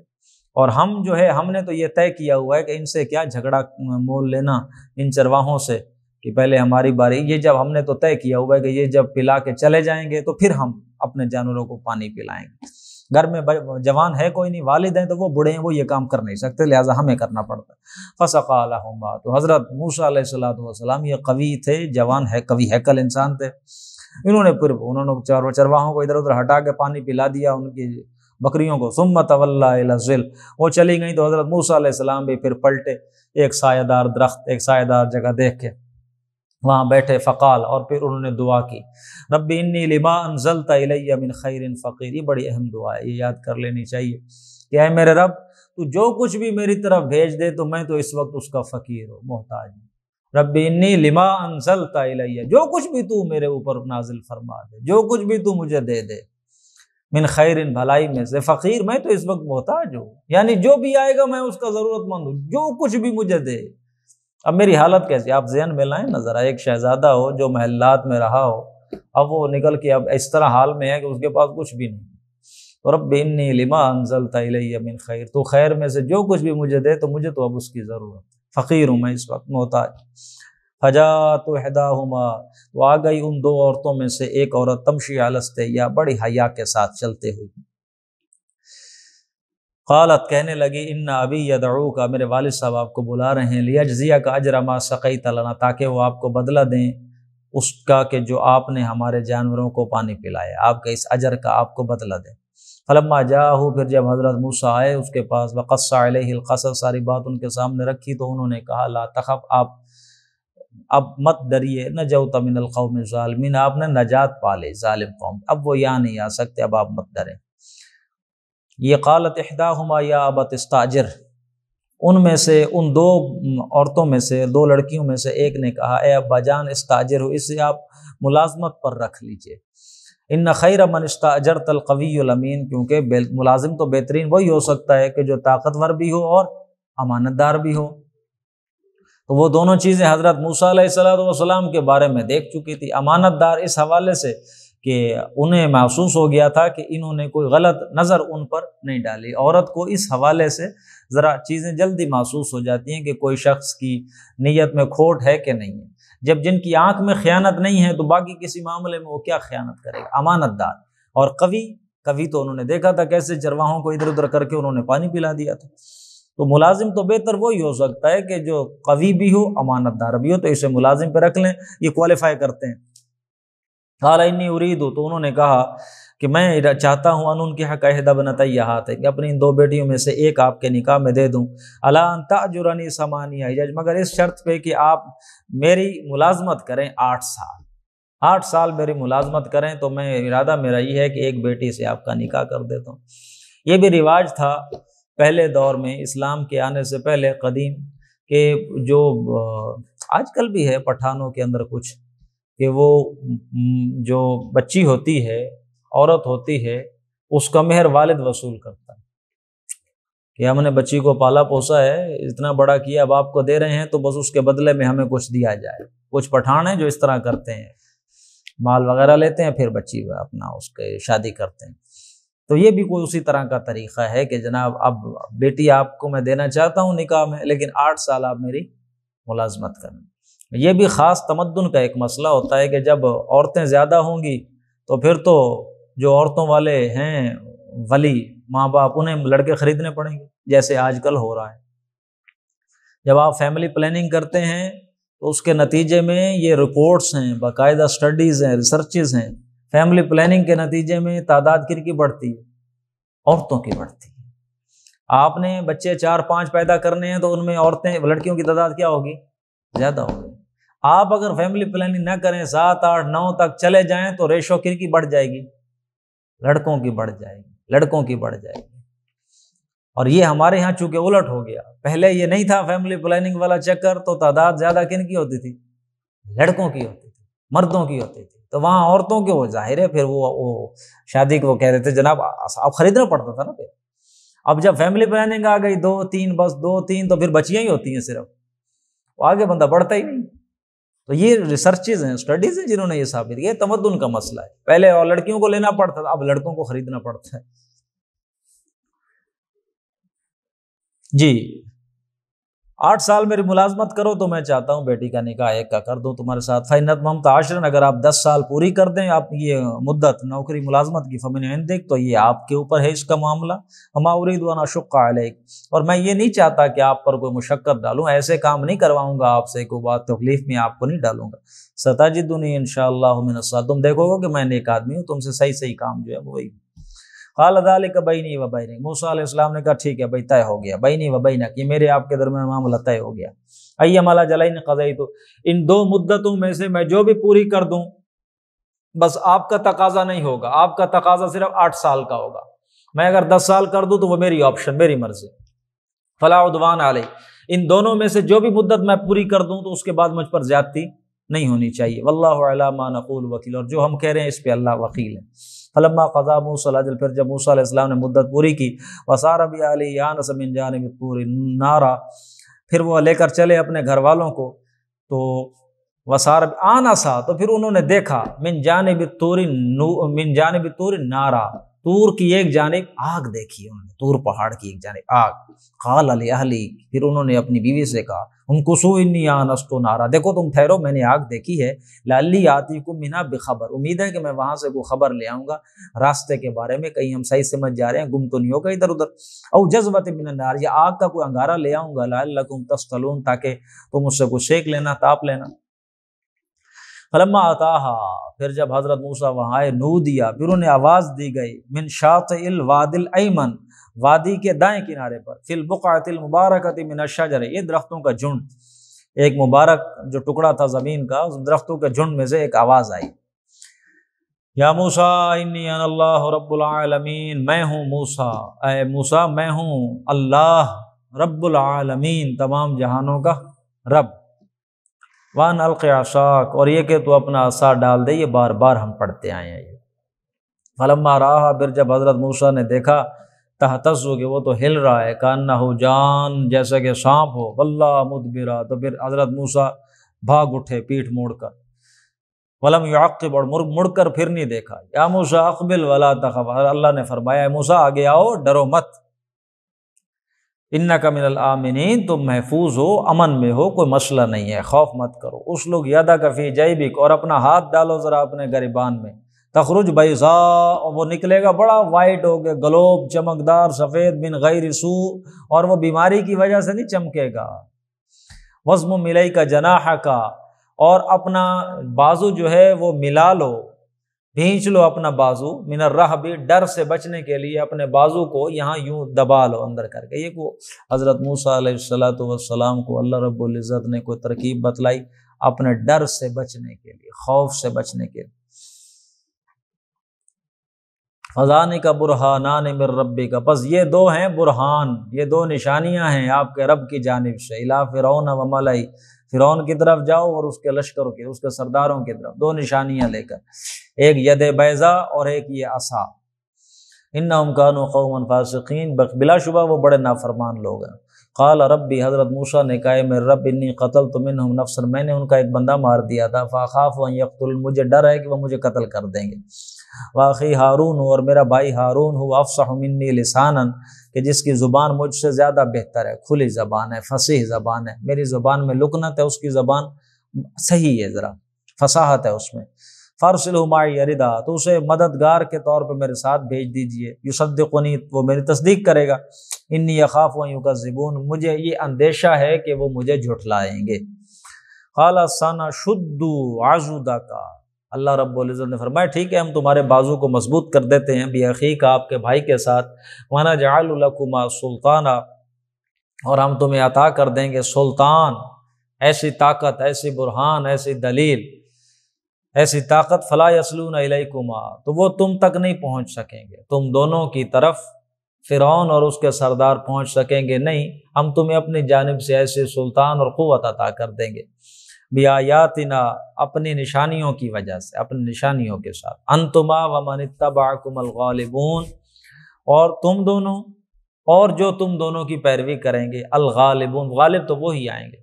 اور ہم جو ہے ہم نے تو یہ طے کیا ہوا ہے کہ ان سے کیا جھگڑا مول لینا ان چرواہوں سے، کہ پہلے ہماری باری، یہ جب ہم نے تو طے کیا ہوا ہے کہ یہ جب پلا کے چلے جائیں گے تو پھر ہم اپنے جانوروں کو پانی پلائیں گے۔ گھر میں جوان ہے کوئی نہیں، والد ہیں تو وہ بوڑھے ہیں، وہ یہ کام کر نہیں سکتے، لہٰذا ہمیں کرنا پڑتا ہے۔ فسقا لہما، تو حضرت موسیٰ علیہ السلام یہ قوی تھے، جوان ہے، قوی ہیکل انسان تھے، انہوں نے چرواہوں کو ادھر ادھر ہٹا کے پانی پلا دیا ان کی بکریوں کو۔ ثم تولی الی الظل، وہ چلی گئیں تو حضرت موسیٰ علیہ السلام بھی پھر پلٹے، ایک سایہ دار درخت، ایک سایہ دار جگہ دیکھ کے وہاں بیٹھے، فقال، اور پھر انہوں نے دعا کی رب انی لما انزلت الی من خیر فقیر۔ یہ بڑی اہم دعا ہے، یہ یاد کر لینی چاہیے کہ اے میرے رب تو جو کچھ بھی میری طرف بھیج دے تو میں تو اس وقت اس کا فقیر ہوں، محتاج ہوں۔ رب انی لما انزلت الی، جو کچھ بھی تو میرے اوپر نازل فرما دے، جو کچھ بھی تو مجھے دے دے، من خیر، بھلائی میں سے، فقیر، میں تو اس وقت محتاج ہوں، یعنی جو بھی آئے گا میں اس کا ضرورت مند ہوں، جو کچھ بھی مجھے دے۔ اب میری حالت کیسی آپ ذہن میں لائیں نظر آئے، ایک شہزادہ ہو جو محلات میں رہا ہو، اب وہ نکل کے اب اس طرح حال میں ہے کہ اس کے پاس کچھ بھی نہیں، تو رب انی لما انزلت الی من خیر، تو خیر میں سے جو کچھ بھی مجھے دے تو مجھے تو اب اس کی ضرورت، فقیر ہوں میں اس وقت، محتاج۔ فجاءت احداہما، تو آ گئی ان دو عورتوں میں سے ایک عورت، تمشی علی استحیاء، بڑی حیا کے ساتھ چلتے ہوئی، قالت، کہنے لگی ان ابی یدعوک، میرے والد صاحب آپ کو بلا رہے ہیں، لیجزیک اجر ما سقیت لنا، تاکہ وہ آپ کو بدلہ دیں اس کا کہ جو آپ نے ہمارے جانوروں کو پانی پلایا، آپ کے اس اجر کا آپ کو بدلہ دیں۔ فلما جاءہ، پھر جب حضرت موسیٰ آئے اس کے پاس، وقص علیہ القصص، ساری بات ان کے سامنے رکھی، تو انہوں نے کہا لا تخف، آپ اب مت ڈریے، نجوت من القوم الظالمین، آپ نے نجات پا لی ظالم قوم، اب وہ یہاں نہیں آ سکتے، اب آپ مت ڈریں۔ یہ قالت احداہما یا ابت استاجر، ان میں سے ان دو عورتوں میں سے، دو لڑکیوں میں سے ایک نے کہا اے ابا جان استاجر ہو، اسے آپ ملازمت پر رکھ لیجئے، ان خیر من استاجرت القوی الامین، کیونکہ ملازم تو بہترین وہی ہو سکتا ہے کہ جو طاقتور بھی ہو اور امانت دار بھی ہو۔ تو وہ دونوں چیزیں حضرت موسیٰ علیہ السلام کے بارے میں دیکھ چکی تھی، امانت دار اس حوالے سے کہ انہیں محسوس ہو گیا تھا کہ انہوں نے کوئی غلط نظر ان پر نہیں ڈالی، عورت کو اس حوالے سے ذرا چیزیں جلدی محسوس ہو جاتی ہیں کہ کوئی شخص کی نیت میں کھوٹ ہے کہ نہیں ہے، جب جن کی آنکھ میں خیانت نہیں ہے تو باقی کسی معاملے میں وہ کیا خیانت کرے گا۔ امانت دار اور قوی تو انہوں نے دیکھا تھا کیسے چرواہوں کو ادھر ادھر کر کے انہوں نے پانی پلا دیا تھا، تو ملازم تو بہتر وہی ہو سکتا ہے کہ جو قوی بھی ہو امانت دار بھی ہو، تو اسے ملازم پہ رکھ لیں، یہ کوالیفائی کرتے ہیں۔ قال انی ارید، تو انہوں نے کہا کہ میں چاہتا ہوں ان کی حق احدی ابنتی ہاتین کہ اپنی ان دو بیٹیوں میں سے ایک آپ کے نکاح میں دے دوں، الا ان تاجرنی ثمانیہ حجج، مگر اس شرط پہ کہ آپ میری ملازمت کریں 8 سال، 8 سال میری ملازمت کریں، تو میں ارادہ میرا یہ ہے کہ ایک بیٹی سے آپ کا نکاح کر دیتا ہوں۔ یہ بھی رواج تھا پہلے دور میں، اسلام کے آنے سے پہلے قدیم، کہ جو آج کل بھی ہے پٹھانوں کے اندر کچھ، کہ وہ جو بچی ہوتی ہے، عورت ہوتی ہے، اس کا مہر والد وصول کرتا ہے کہ ہم نے بچی کو پالا پوسا ہے، اتنا بڑا کیا، اب آپ کو دے رہے ہیں تو بس اس کے بدلے میں ہمیں کچھ دیا جائے۔ کچھ پٹھان ہیں جو اس طرح کرتے ہیں، مال وغیرہ لیتے ہیں، پھر بچی اپنا اس کے شادی کرتے ہیں۔ تو یہ بھی کوئی اسی طرح کا طریقہ ہے کہ جناب اب بیٹی آپ کو میں دینا چاہتا ہوں نکاح میں، لیکن 8 سال آپ میری ملازمت کریں۔ یہ بھی خاص تمدن کا ایک مسئلہ ہوتا ہے کہ جب عورتیں زیادہ ہوں گی تو پھر تو جو عورتوں والے ہیں ولی ماں باپ، انہیں لڑکے خریدنے پڑیں گے، جیسے آج کل ہو رہا ہے۔ جب آپ فیملی پلاننگ کرتے ہیں تو اس کے نتیجے میں یہ رپورٹس ہیں، باقاعدہ سٹڈیز ہیں، ریسرچز ہیں، فیملی پلاننگ کے نتیجے میں تعداد کی بڑھتی ہے، عورتوں کی بڑھتی ہے۔ آپ نے بچے 4-5 پیدا کرنے ہیں تو ان میں عورتیں، لڑکیوں کی تعداد کیا ہوگی؟ زیادہ ہوگی۔ آپ اگر فیملی پلاننگ نہ کریں، 7, 8, 9 تک چلے جائیں تو ریشو کی بڑھ جائے گی، لڑکوں کی بڑھ جائے گی، لڑکوں کی بڑھ جائے گی۔ اور یہ ہمارے ہاں چونکہ الٹ ہو گیا، پہلے یہ نہیں تھا فیملی پلاننگ والا چکر، تو تعداد زیادہ کن کی ہوتی تھی؟ لڑکوں کی ہوتی تھی، مردوں کی ہوتی تھی۔ تو وہاں عورتوں کے وہ ظاہر ہے پھر وہ شادی کو کہہ رہے تھے جناب اب خریدنا پڑتا تھا نا پھر۔ اب جب فیملی پلاننگ آ گئی 2-3، بس 2-3 تو پھر بچیاں ہی ہوتی ہیں صرف، وہ آگے بندہ بڑھتا ہی نہیں۔ تو یہ ریسرچز ہیں، اسٹڈیز ہیں جنہوں نے یہ ثابت کیا، تمدن کا مسئلہ ہے۔ پہلے اور لڑکیوں کو لینا پڑتا تھا، اب لڑکوں کو خریدنا پڑتا ہے۔ جی 8 سال میری ملازمت کرو تو میں چاہتا ہوں بیٹی کا نکاح ایک کا کر دوں تمہارے ساتھ۔ فَإِنْ أَتْمَمْتَ عَشْرًا، اگر آپ 10 سال پوری کر دیں آپ یہ مدت نوکری ملازمت کی، فَمِنْ عِنْدِكَ، تو یہ آپ کے اوپر ہے اس کا معاملہ۔ وَمَا أُرِيدُ أَنْ أَشُقَّ عَلَيْكَ، اور میں یہ نہیں چاہتا کہ آپ پر کوئی مشقت ڈالوں، ایسے کام نہیں کرواؤں گا آپ سے، کوئی بات تکلیف میں آپ کو نہیں ڈالوں گا۔ سَتَجِدُنِي إِنْ شَاء اللَّهُ مِنَ الصَّالِحِينَ، تم دیکھو گے کہ میں نیک آدمی ہوں، تم سے صحیح کام جو ہے وہی۔ قال ذلك بینی و بینک، موسیٰ علیہ السلام نے کہا ٹھیک ہے بھائی، طے ہو گیا، بینی و بینک، یہ میرے آپ کے درمیان معاملہ طے ہو گیا۔ ایما الاجلین قضیت، ان 2 مدتوں میں سے میں جو بھی پوری کر دوں، بس آپ کا تقاضا نہیں ہوگا، آپ کا تقاضا صرف 8 سال کا ہوگا۔ میں اگر 10 سال کر دوں تو وہ میری آپشن، میری مرضی۔ فلا عدوان علی، ان دونوں میں سے جو بھی مدت میں پوری کر دوں تو اس کے بعد مجھ پر زیادتی نہیں ہونی چاہیے۔ واللہ علی ما نقول وکیل، اور جو ہم کہہ رہے ہیں اس پہ اللہ وکیل ہے۔ فلما قضا موسیٰ الاجل، پھر جب موسیٰ علیہ السلام نے مدت پوری کی، وسار بأہلہ آنس من جانب الطور نارا، پھر وہ لے کر چلے اپنے گھر والوں کو، تو وسار آنسا، تو پھر انہوں نے دیکھا من جانب الطور نارا، طور کی ایک جانب آگ دیکھی انہوں نے، طور پہاڑ کی ایک جانب آگ۔ قال لأہلی، پھر انہوں نے اپنی بیوی سے کہا، امکثوا انی آنست نارا، دیکھو تم ٹھہرو، میں نے آگ دیکھی ہے، لعلی آتیکم منہا بخبر، امید ہے کہ میں وہاں سے کوئی خبر لے آؤں گا راستے کے بارے میں، کہیں ہم صحیح سمجھ جا رہے ہیں، گم تو نہیں ہوگا ادھر ادھر، او جذبۃ من النار، یا آگ کا کوئی انگارہ لے آؤں گا، لعلکم تصطلون، تاکہ تم اس سے کچھ سیک لینا، تاپ لینا۔ فلما اتاہا، پھر جب حضرت موسیٰ وہاں آئے، نودیا، پھر انہیں آواز دی گئی، من شاطئ الوادی الایمن، وادی کے دائیں کنارے پر، فی البقعۃ المبارکۃ من الشجر، یہ درختوں کا جھنڈ، ایک مبارک جو ٹکڑا تھا زمین کا، اس درختوں کے جھنڈ میں سے ایک آواز آئی، یا موسیٰ انی انا اللہ رب العالمین، میں ہوں موسیٰ، اے موسیٰ میں ہوں اللہ رب العالمین، تمام جہانوں کا رب، وان الق عصاک، اور یہ کہ تو اپنا عصا ڈال دے، یہ بار بار ہم پڑھتے آئے ہیں۔ فلما راہا، پھر جب حضرت موسیٰ نے دیکھا، تہتز، کہ وہ تو ہل رہا ہے، کانہ جان، جیسا کہ سانپ ہو، واللہ مدبرا، تو پھر حضرت موسیٰ بھاگ اٹھے پیٹھ موڑ کر، ولم یعقب، اور مڑ کر پھر نہیں دیکھا، یا موسیٰ اقبل ولا تخف، اللہ نے فرمایا اے موسیٰ آگے آؤ، ڈرو مت، انک من الآمنین، تم محفوظ ہو، امن میں ہو، کوئی مسئلہ نہیں ہے، خوف مت کرو۔ اسلک یدک فی جیبک، اور اپنا ہاتھ ڈالو ذرا اپنے گریبان میں، تخرج بیضاء، وہ نکلے گا بڑا وائٹ ہو گیا، گلوب چمکدار سفید، من غیر سوء، اور وہ بیماری کی وجہ سے نہیں چمکے گا۔ وضمم الیک جناحک، اور اپنا بازو جو ہے وہ ملا لو بھینچ لو اپنا بازو، من الرہب، ڈر سے بچنے کے لیے اپنے بازو کو یہاں یوں دبا لو اندر کر کے۔ یہ کو حضرت موسیٰ علیہ السلام کو اللہ رب العزت نے کوئی ترکیب بتلائی اپنے ڈر سے بچنے کے لیے، خوف سے بچنے کے لیے۔ فَذَانِكَ بُرْهَانَانِ مِن رَبِّكَ، پس یہ دو ہیں برہان، یہ دو نشانیاں ہیں آپ کے رب کی جانب سے، اِلیٰ فِرْعَوْنَ وَمَلَئِهِ، فرعون کی طرف جاؤ اور اس کے لشکروں کی، اس کے سرداروں کی طرف، دو نشانیاں لے کر، ایک ید بیضا اور ایک یہ عصا۔ انہم کانوا قوما فاسقین، بلا شبہ وہ بڑے نافرمان لوگ ہیں۔ قال ربی، حضرت موسیٰ نے کہا میرے رب انی قتلت منہم نفسا، میں نے ان کا ایک بندہ مار دیا تھا، فاخاف ان یقتلون، مجھے ڈر ہے کہ وہ مجھے قتل کر دیں گے۔ واخی ہارون، اور میرا بھائی ہارون ہو افصح منی لسانا، کہ جس کی زبان مجھ سے زیادہ بہتر ہے، کھلی زبان ہے، فصیح زبان ہے، میری زبان میں لکنت ہے، اس کی زبان صحیح ہے، ذرا فصاحت ہے اس میں۔ فارسلہ معی یردا، تو اسے مددگار کے طور پہ میرے ساتھ بھیج دیجئے، یصدقنی، وہ میری تصدیق کرے گا، انی اخاف ان یکذبون، مجھے یہ اندیشہ ہے کہ وہ مجھے جھٹلائیں گے۔ قال سنشد عضدک، اللہ رب العزت نے فرمایا ٹھیک ہے ہم تمہارے بازو کو مضبوط کر دیتے ہیں، بأخیک، آپ کے بھائی کے ساتھ، ونجعل لکما سلطانا، اور ہم تمہیں عطا کر دیں گے سلطان، ایسی طاقت، ایسی برہان، ایسی دلیل، ایسی طاقت، فلا یصلون الیکما، تو وہ تم تک نہیں پہنچ سکیں گے، تم دونوں کی طرف فرعون اور اس کے سردار پہنچ سکیں گے نہیں، ہم تمہیں اپنی جانب سے ایسے سلطان اور قوت عطا کر دیں گے، بآیاتنا، اپنی نشانیوں کی وجہ سے، اپنی نشانیوں کے ساتھ، انتما ومن اتبعکم الغالبون، اور تم دونوں اور جو تم دونوں کی پیروی کریں گے، الغالبون، غالب تو وہی آئیں گے۔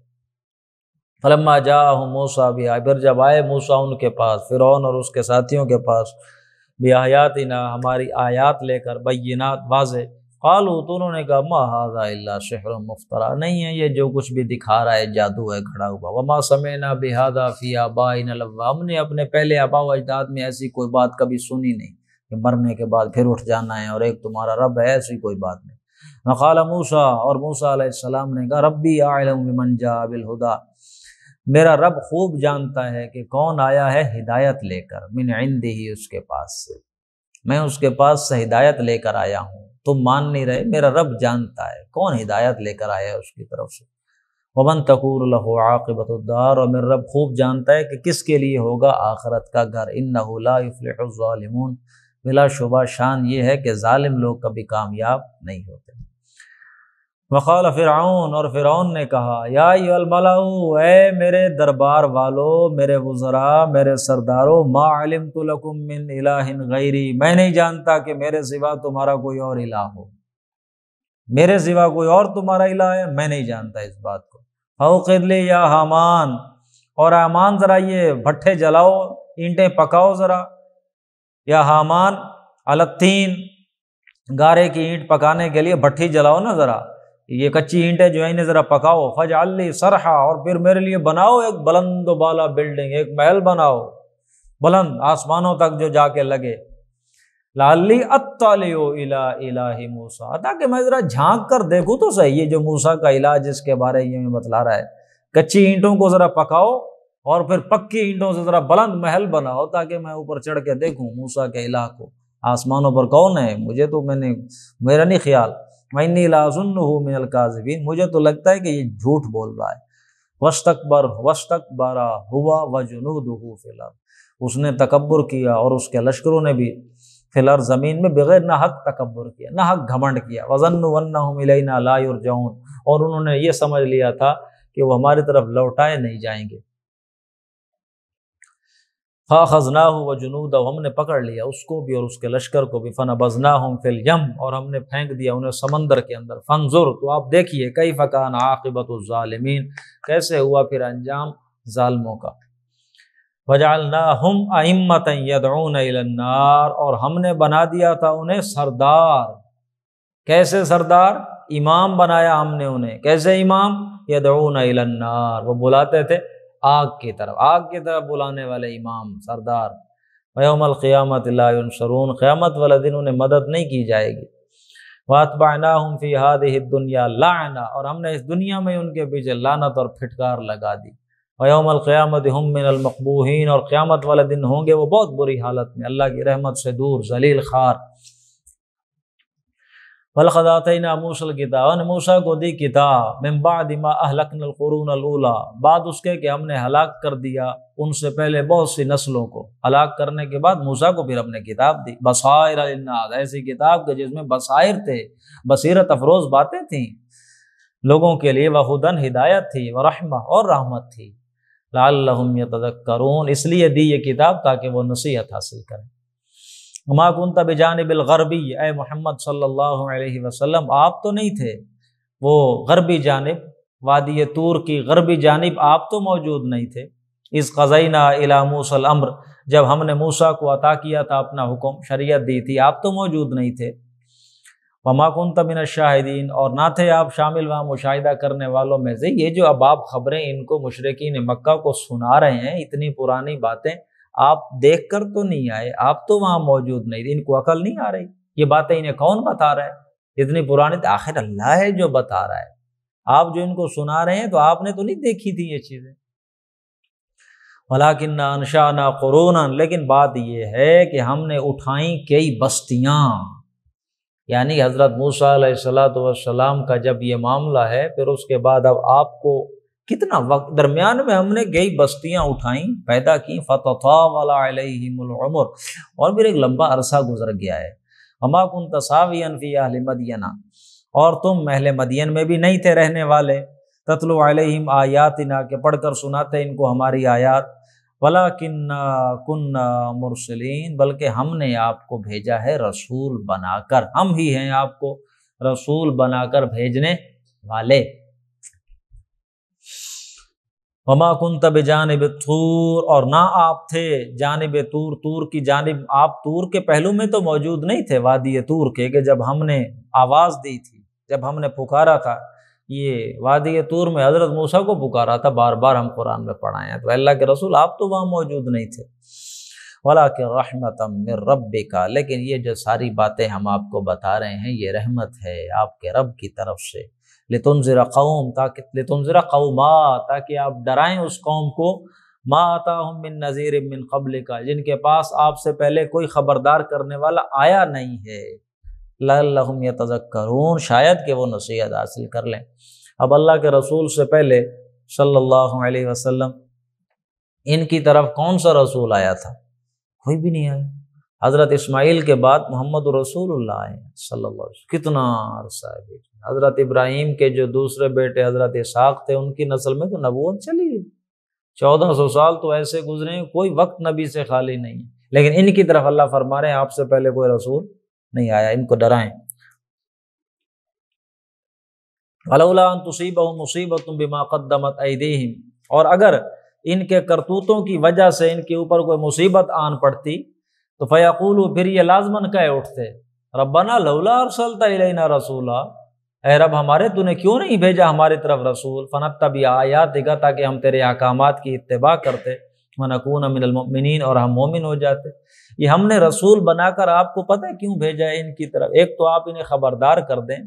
فلما جاءہم موسیٰ بآیاتنا، پھر جب آئے موسیٰ ان کے پاس، فرعون اور اس کے ساتھیوں کے پاس، بآیاتنا، ہماری آیات لے کر، بینات، واضح، قالوا، تو انہوں نے کہا ما ھذا الا سحر مفترى، نہیں ہے یہ جو کچھ بھی دکھا رہا ہے جادو ہے گھڑا ہوا، وما سمعنا بھذا فی آبائنا الاولین، ہم نے اپنے پہلے آباء و اجداد میں ایسی کوئی بات کبھی سنی نہیں کہ مرنے کے بعد پھر اٹھ جانا ہے اور ایک تمہارا رب ہے، ایسی کوئی بات نہیں۔ وقال موسیٰ، اور موسیٰ علیہ السلام نے کہا ربی اعلم بمن جاء بالہدی، میرا رب خوب جانتا ہے کہ کون آیا ہے ہدایت لے کر، من عندہ، اس کے پاس سے، میں اس کے پاس سے ہدایت لے کر آیا ہوں، تم مان نہیں رہے، میرا رب جانتا ہے کون ہدایت لے کر آیا ہے اس کی طرف سے۔ ومن تکون لہ عاقبۃ الدار، اور میرا رب خوب جانتا ہے کہ کس کے لیے ہوگا آخرت کا گھر، انہ لا یفلح الظالمون، بلا شبہ شان یہ ہے کہ ظالم لوگ کبھی کامیاب نہیں ہوتے۔ وقال فرعون، اور فرعون نے کہا یا ایھا الملأ، اے میرے دربار والو، میرے وزراء، میرے سرداروں، ما علمت لکم من الہ غیری، میں نہیں جانتا کہ میرے سوا تمہارا کوئی اور الہ ہو، میرے سوا کوئی اور تمہارا الہ ہے، میں نہیں جانتا اس بات کو۔ فاوقد لی یا حامان، اور حامان ذرا یہ بھٹے جلاؤ، اینٹیں پکاؤ ذرا، یا حامان علی الطین، گارے کی اینٹ پکانے کے لیے بھٹی جلاؤ نا ذرا، یہ کچی اینٹیں جو ہیں انہیں ذرا پکاؤ، فاجعل لی صرحا، اور پھر میرے لیے بناؤ ایک بلند و بالا بلڈنگ، ایک محل بناؤ بلند آسمانوں تک جو جا کے لگے، لعلی اطلع الی الہ موسیٰ، تاکہ میں ذرا جھانک کر دیکھوں تو صحیح یہ جو موسیٰ کا الہ جس کے بارے میں بتلا رہا ہے، کچی اینٹوں کو ذرا پکاؤ اور پھر پکی اینٹوں سے ذرا بلند محل بناؤ تاکہ میں اوپر چڑھ کے دیکھوں موسیٰ کے الہ کو، آسمانوں پر کون ہے، مجھے تو میرا نہیں خیال، وَإِنِّي لَأَظُنُّهُ مِنَ الْكَاذِبِينَ، مجھے تو لگتا ہے کہ یہ جھوٹ بول رہا ہے۔ وَاسْتَكْبَرَ هُوَ وَجُنُودُهُ فِي الْأَرْضِ، اس نے تکبر کیا اور اس کے لشکروں نے بھی فی الارض، زمین میں بغیر نہ حق تکبر کیا، نہ حق گھمنڈ کیا، وَظَنُّوا أَنَّهُمْ إِلَيْنَا لَا يُرْجَعُونَ، اور انہوں نے یہ سمجھ لیا تھا کہ وہ ہماری طرف لوٹائے نہیں جائیں گے۔ فَأَخَذْنَاهُ وَجُنُودَهُ، ہم نے پکڑ لیا اس کو بھی اور اس کے لشکر کو بھی، فَنَبَذْنَاهُمْ فِي الْيَمِّ، اور ہم نے پھینک دیا انہیں سمندر کے اندر، فَانظُرْ، تو آپ دیکھیے، كَيْفَ كَانَ عَاقِبَةُ الظَّالِمِينَ، کیسے ہوا پھر انجام ظالموں کا۔ وَجَعَلْنَاهُمْ أَئِمَّةً يَدْعُونَ إِلَى النَّارِ، اور ہم نے بنا دیا تھا انہیں سردار، کیسے سردار، امام بنایا ہم نے انہیں، کیسے امام، يَدْعُونَ إِلَى النَّارِ، وہ بلاتے تھے آگ کی طرف بلانے والے امام، سردار۔ وَيَوْمَ الْقِيَامَةِ لَا يُنصَرُونَ، قیامت والے دن انہیں مدد نہیں کی جائے گی۔ وَأَتْبَعْنَاهُمْ فِي هَذِهِ الدُّنْيَا لَعْنَةً، اور ہم نے اس دنیا میں ان کے پیچھے لعنت اور پھٹکار لگا دی۔ وَيَوْمَ الْقِيَامَةِ هُمْ مِنَ الْمَقْبُوحِينَ، اور قیامت والے دن ہوں گے وہ بہت بری حالت میں، اللہ کی رحمت سے دور، ذلیل خوار۔ وَلَقَدْ آتَيْنَا مُوسَى الْكِتَابَ، ہم نے موسیٰ کو دی کتاب، مِن بَعْدِ مَا أَهْلَكْنَا الْقُرُونَ الْأُولَىٰ، بعد اس کے کہ ہم نے ہلاک کر دیا ان سے پہلے بہت سی نسلوں کو۔ ہلاک کرنے کے بعد موسیٰ کو پھر ہم نے کتاب دی، بصائر للناس، ایسی کتاب کہ جس میں بصائر تھے، بصیرت افروز باتیں تھیں لوگوں کے لیے، وہدن، ہدایت تھی، ورحمہ، اور رحمت تھی، لعلہم یتذکرون، اس لیے دی یہ کتاب تاکہ وہ نصیحت حاصل کریں۔ وما کنت بجانب الغربی، اے محمد صلی اللہ علیہ وسلم آپ تو نہیں تھے وہ غربی جانب، وادی طور کی غربی جانب آپ تو موجود نہیں تھے، اذ قضینا الی موسیٰ الامر، جب ہم نے موسیٰ کو عطا کیا تھا اپنا حکم، شریعت دی تھی، آپ تو موجود نہیں تھے۔ وما کنت من الشاہدین، اور نہ تھے آپ شامل وہاں مشاہدہ کرنے والوں میں سے۔ یہ جو اب آپ خبریں ان کو مشرکین مکہ کو سنا رہے ہیں، اتنی پرانی باتیں آپ دیکھ کر تو نہیں آئے، آپ تو وہاں موجود نہیں تھے، ان کو عقل نہیں آ رہی، یہ باتیں انہیں کون بتا رہا ہے اتنی پرانی؟ آخر اللہ ہے جو بتا رہا ہے، آپ جو ان کو سنا رہے ہیں تو آپ نے تو نہیں دیکھی تھی یہ چیزیں۔ وَلَٰكِنَّا أَنشَأْنَا قُرُونًا، لیکن بات یہ ہے کہ ہم نے اٹھائیں کئی بستیاں، یعنی حضرت موسیٰ علیہ السلام کا جب یہ معاملہ ہے، پھر اس کے بعد اب آپ کو کتنا وقت درمیان میں ہم نے کئی بستیاں اٹھائیں، پیدا کی، فَتَطَاوَلَ عَلَيْهِمُ الْعُمُرُ، اور پھر ایک لمبا عرصہ گزر گیا ہے۔ وَمَا كُنْتَ سَاوِيًا فِي أَهْلِ مَدْيَنَ، اور تم اہل مدین میں بھی نہیں تھے رہنے والے، تَتْلُو عَلَيْهِمْ آيَاتِنَا، کہ پڑھ کر سناتے ان کو ہماری آیات، وَلَٰكِنَّا كُنَّا مُرْسِلِينَ، بلکہ ہم نے آپ کو بھیجا ہے رسول بنا کر، ہم ہی ہیں آپ کو رسول بنا کر بھیجنے والے۔ وما کنت بجانب الطور، اور نہ آپ تھے جانب طور، طور کی جانب، آپ طور کے پہلو میں تو موجود نہیں تھے، وادی طور کے، کہ جب ہم نے آواز دی تھی، جب ہم نے پکارا تھا، یہ وادی طور میں حضرت موسیٰ کو پکارا تھا، بار بار ہم قرآن میں پڑھائے ہیں، تو اللہ کے رسول آپ تو وہاں موجود نہیں تھے۔ وَلَٰكِن رَحْمَةً مِّن رَّبِّكَ، لیکن یہ جو ساری باتیں ہم آپ کو بتا رہے ہیں یہ رحمت ہے آپ کے رب کی طرف سے، لِتُنذِرَ قَوْمًا، لِتُنذِرَ قَوْمًا، تاکہ آپ ڈرائیں اس قوم کو، مَا آتَاهُم مِّن نَذِيرٍ مِّن قَبْلِكَ، جن کے پاس آپ سے پہلے کوئی خبردار کرنے والا آیا نہیں ہے، لَعَلَّهُمْ يَتَذَكَّرُونَ، شاید کہ وہ نصیحت حاصل کر لیں۔ اب اللہ کے رسول سے پہلے صلی اللہ علیہ وسلم ان کی طرف کون سا رسول آیا تھا؟ کوئی بھی نہیں آیا۔ حضرت اسماعیل کے بعد محمد رسول اللہ آئے صلی اللہ علیہ وسلم، کتنا عرصہ ہے۔ حضرت ابراہیم کے جو دوسرے بیٹے حضرت اسحاق تھے، ان کی نسل میں تو نبوت چلی ہے، 1400 سال تو ایسے گزرے ہیں، کوئی وقت نبی سے خالی نہیں ہے، لیکن ان کی طرف اللہ فرما رہے ہیں آپ سے پہلے کوئی رسول نہیں آیا، ان کو ڈرائیں۔ وَلَوْلَا أَن تُصِيبَهُم مُّصِيبَةٌ بِمَا قَدَّمَتْ أَيْدِيهِمْ، اور اگر ان کے کرتوتوں کی وجہ سے ان کے اوپر کوئی مصیبت آن پڑتی تو فیقولوا، پھر یہ لازماً کہہ اٹھتے، ربنا لولا ارسلت الینا رسولا، اے رب ہمارے تو نے کیوں نہیں بھیجا ہماری طرف رسول، فنتبع آیاتک، تاکہ ہم تیرے احکامات کی اتباع کرتے، ونکون من المؤمنین، اور ہم مومن ہو جاتے۔ یہ ہم نے رسول بنا کر آپ کو پتہ ہے کیوں بھیجا ہے ان کی طرف، ایک تو آپ انہیں خبردار کر دیں،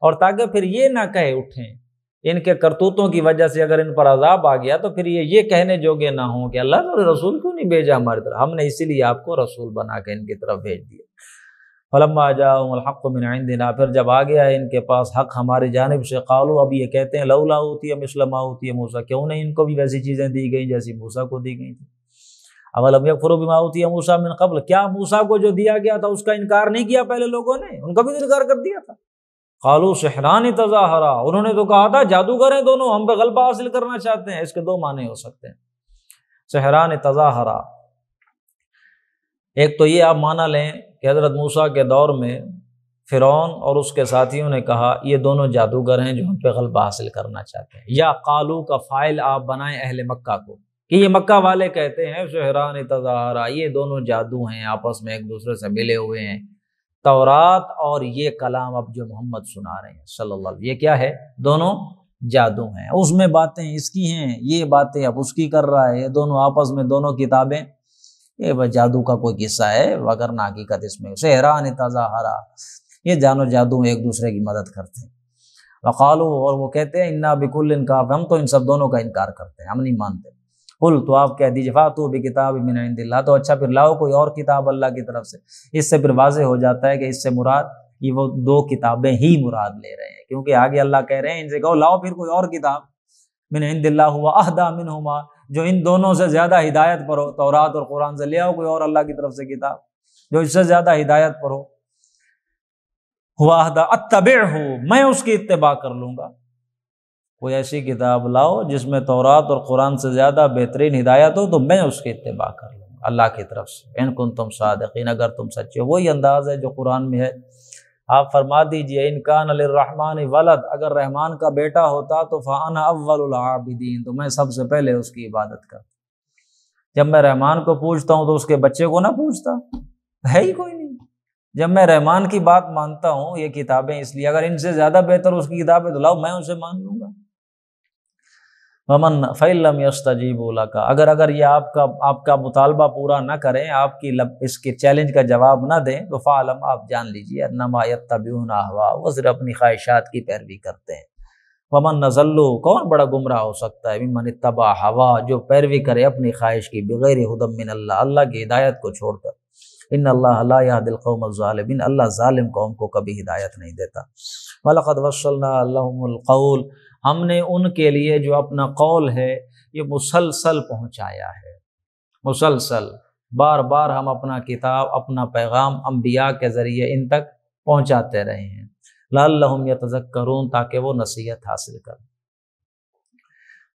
اور تاکہ پھر یہ نہ کہہ اٹھیں ان کے کرتوتوں کی وجہ سے اگر ان پر عذاب آ گیا تو پھر یہ کہنے جوگے نہ ہوں کہ اللہ نے رسول کیوں نہیں بھیجا ہماری طرف، ہم نے اسی لیے آپ کو رسول بنا کے ان کی طرف بھیج دیا۔ فلما جاءهم الحق من عندنا، پھر جب آ گیا ہے ان کے پاس حق ہماری جانب سے، قالوا، اب یہ کہتے ہیں، لولا اوتی مثل ما اوتی موسیٰ، کیوں نہیں ان کو بھی ویسی چیزیں دی گئیں جیسی موسیٰ کو دی گئی تھی۔ اولم یکفروا بما اوتی موسیٰ من قبل، کیا موسیٰ کو جو دیا گیا تھا اس کا انکار نہیں کیا پہلے لوگوں نے؟ ان کا بھی انکار کر دیا تھا۔ قالوا سحران تظاہرا، انہوں نے تو کہا تھا جادوگر ہیں دونوں، ہم پہ غلبہ حاصل کرنا چاہتے ہیں۔ اس کے دو معنی ہو سکتے ہیں، سحران تظاہرا، ایک تو یہ آپ معنی لیں کہ حضرت موسیٰ کے دور میں فرعون اور اس کے ساتھیوں نے کہا یہ دونوں جادوگر ہیں جو ہم پہ غلبہ حاصل کرنا چاہتے ہیں، یا قالو کا فاعل آپ بنائیں اہل مکہ کو، کہ یہ مکہ والے کہتے ہیں سحران تظاہرا، یہ دونوں جادو ہیں، آپس میں ایک دوسرے سے ملے ہوئے ہیں۔ تورات اور یہ کلام اب جو محمد سنا رہے ہیں صلی اللہ علیہ وسلم، یہ کیا ہے؟ دونوں جادو ہیں، اس میں باتیں اس کی ہیں، یہ باتیں اب اس کی کر رہا ہے، یہ دونوں آپس میں دونوں کتابیں، یہ جادو کا کوئی قصہ ہے، وگرنہ حقیقت اس میں سحران تظاہرا، یہ جانو جادو ایک دوسرے کی مدد کرتے ہیں۔ وقالوا اور وہ کہتے ہیں انا بکل کافر، ہم تو ان سب دونوں کا انکار کرتے ہیں، ہم نہیں مانتے۔ قل تو آپ کہہ دیجیے فاتوا بکتاب من عند اللہ، تو اچھا پھر لاؤ کوئی اور کتاب اللہ کی طرف سے۔ اس سے پھر واضح ہو جاتا ہے کہ اس سے مراد یہ وہ دو کتابیں ہی مراد لے رہے ہیں، کیونکہ آگے اللہ کہہ رہے ہیں ان سے کہو لاؤ پھر کوئی اور کتاب من عند اللہ ہوا اہدی منہما، جو ان دونوں سے زیادہ ہدایت پر ہو، تورات اور قرآن سے لے آؤ کوئی اور اللہ کی طرف سے کتاب جو اس سے زیادہ ہدایت پر ہو۔ ہوا اہدی اتبعہ، میں اس کی اتباع کر لوں گا۔ کوئی ایسی کتاب لاؤ جس میں تورات اور قرآن سے زیادہ بہترین ہدایت ہو تو میں اس کی اتباع کر لوں گا اللہ کی طرف سے، ان کنتم صادقین، اگر تم سچے ہو۔ وہی انداز ہے جو قرآن میں ہے، آپ فرما دیجئے ان کان للرحمن ولد، اگر رحمان کا بیٹا ہوتا تو فانا اول العابدین، تو میں سب سے پہلے اس کی عبادت کرتا۔ جب میں رحمان کو پوچھتا ہوں تو اس کے بچے کو نہ پوچھتا، ہے ہی کوئی نہیں۔ جب میں رحمان کی بات مانتا ہوں یہ کتابیں اس لیے، اگر ان سے زیادہ بہتر اس کی کتابیں تو لاؤ میں اسے مان لوں گا۔ ومن فإن لم يستجیبوا لک، اگر یہ آپ کا مطالبہ پورا نہ کریں، آپ کی اس کے چیلنج کا جواب نہ دیں تو فعلم، آپ جان لیجیے انما یتبعون اہواءهم، وہ صرف اپنی خواہشات کی پیروی کرتے ہیں۔ ومن نضل، کون بڑا گمراہ ہو سکتا ہے، ممن اتبع ہوا، جو پیروی کرے اپنی خواہش کی، بغیر ہدی من اللہ، اللہ کی ہدایت کو چھوڑ کر۔ ان اللہ لا یہدی القوم الظالمین، اللہ ظالم قوم کو کبھی ہدایت نہیں دیتا۔ وَلَقَدْ وَصَّلْنَا لَهُمُ الْقَوْلَ، ہم نے ان کے لیے جو اپنا قول ہے یہ مسلسل پہنچایا ہے، مسلسل بار بار ہم اپنا کتاب، اپنا پیغام انبیاء کے ذریعے ان تک پہنچاتے رہے ہیں، لعلہم یتذکرون، تاکہ وہ نصیحت حاصل کریں۔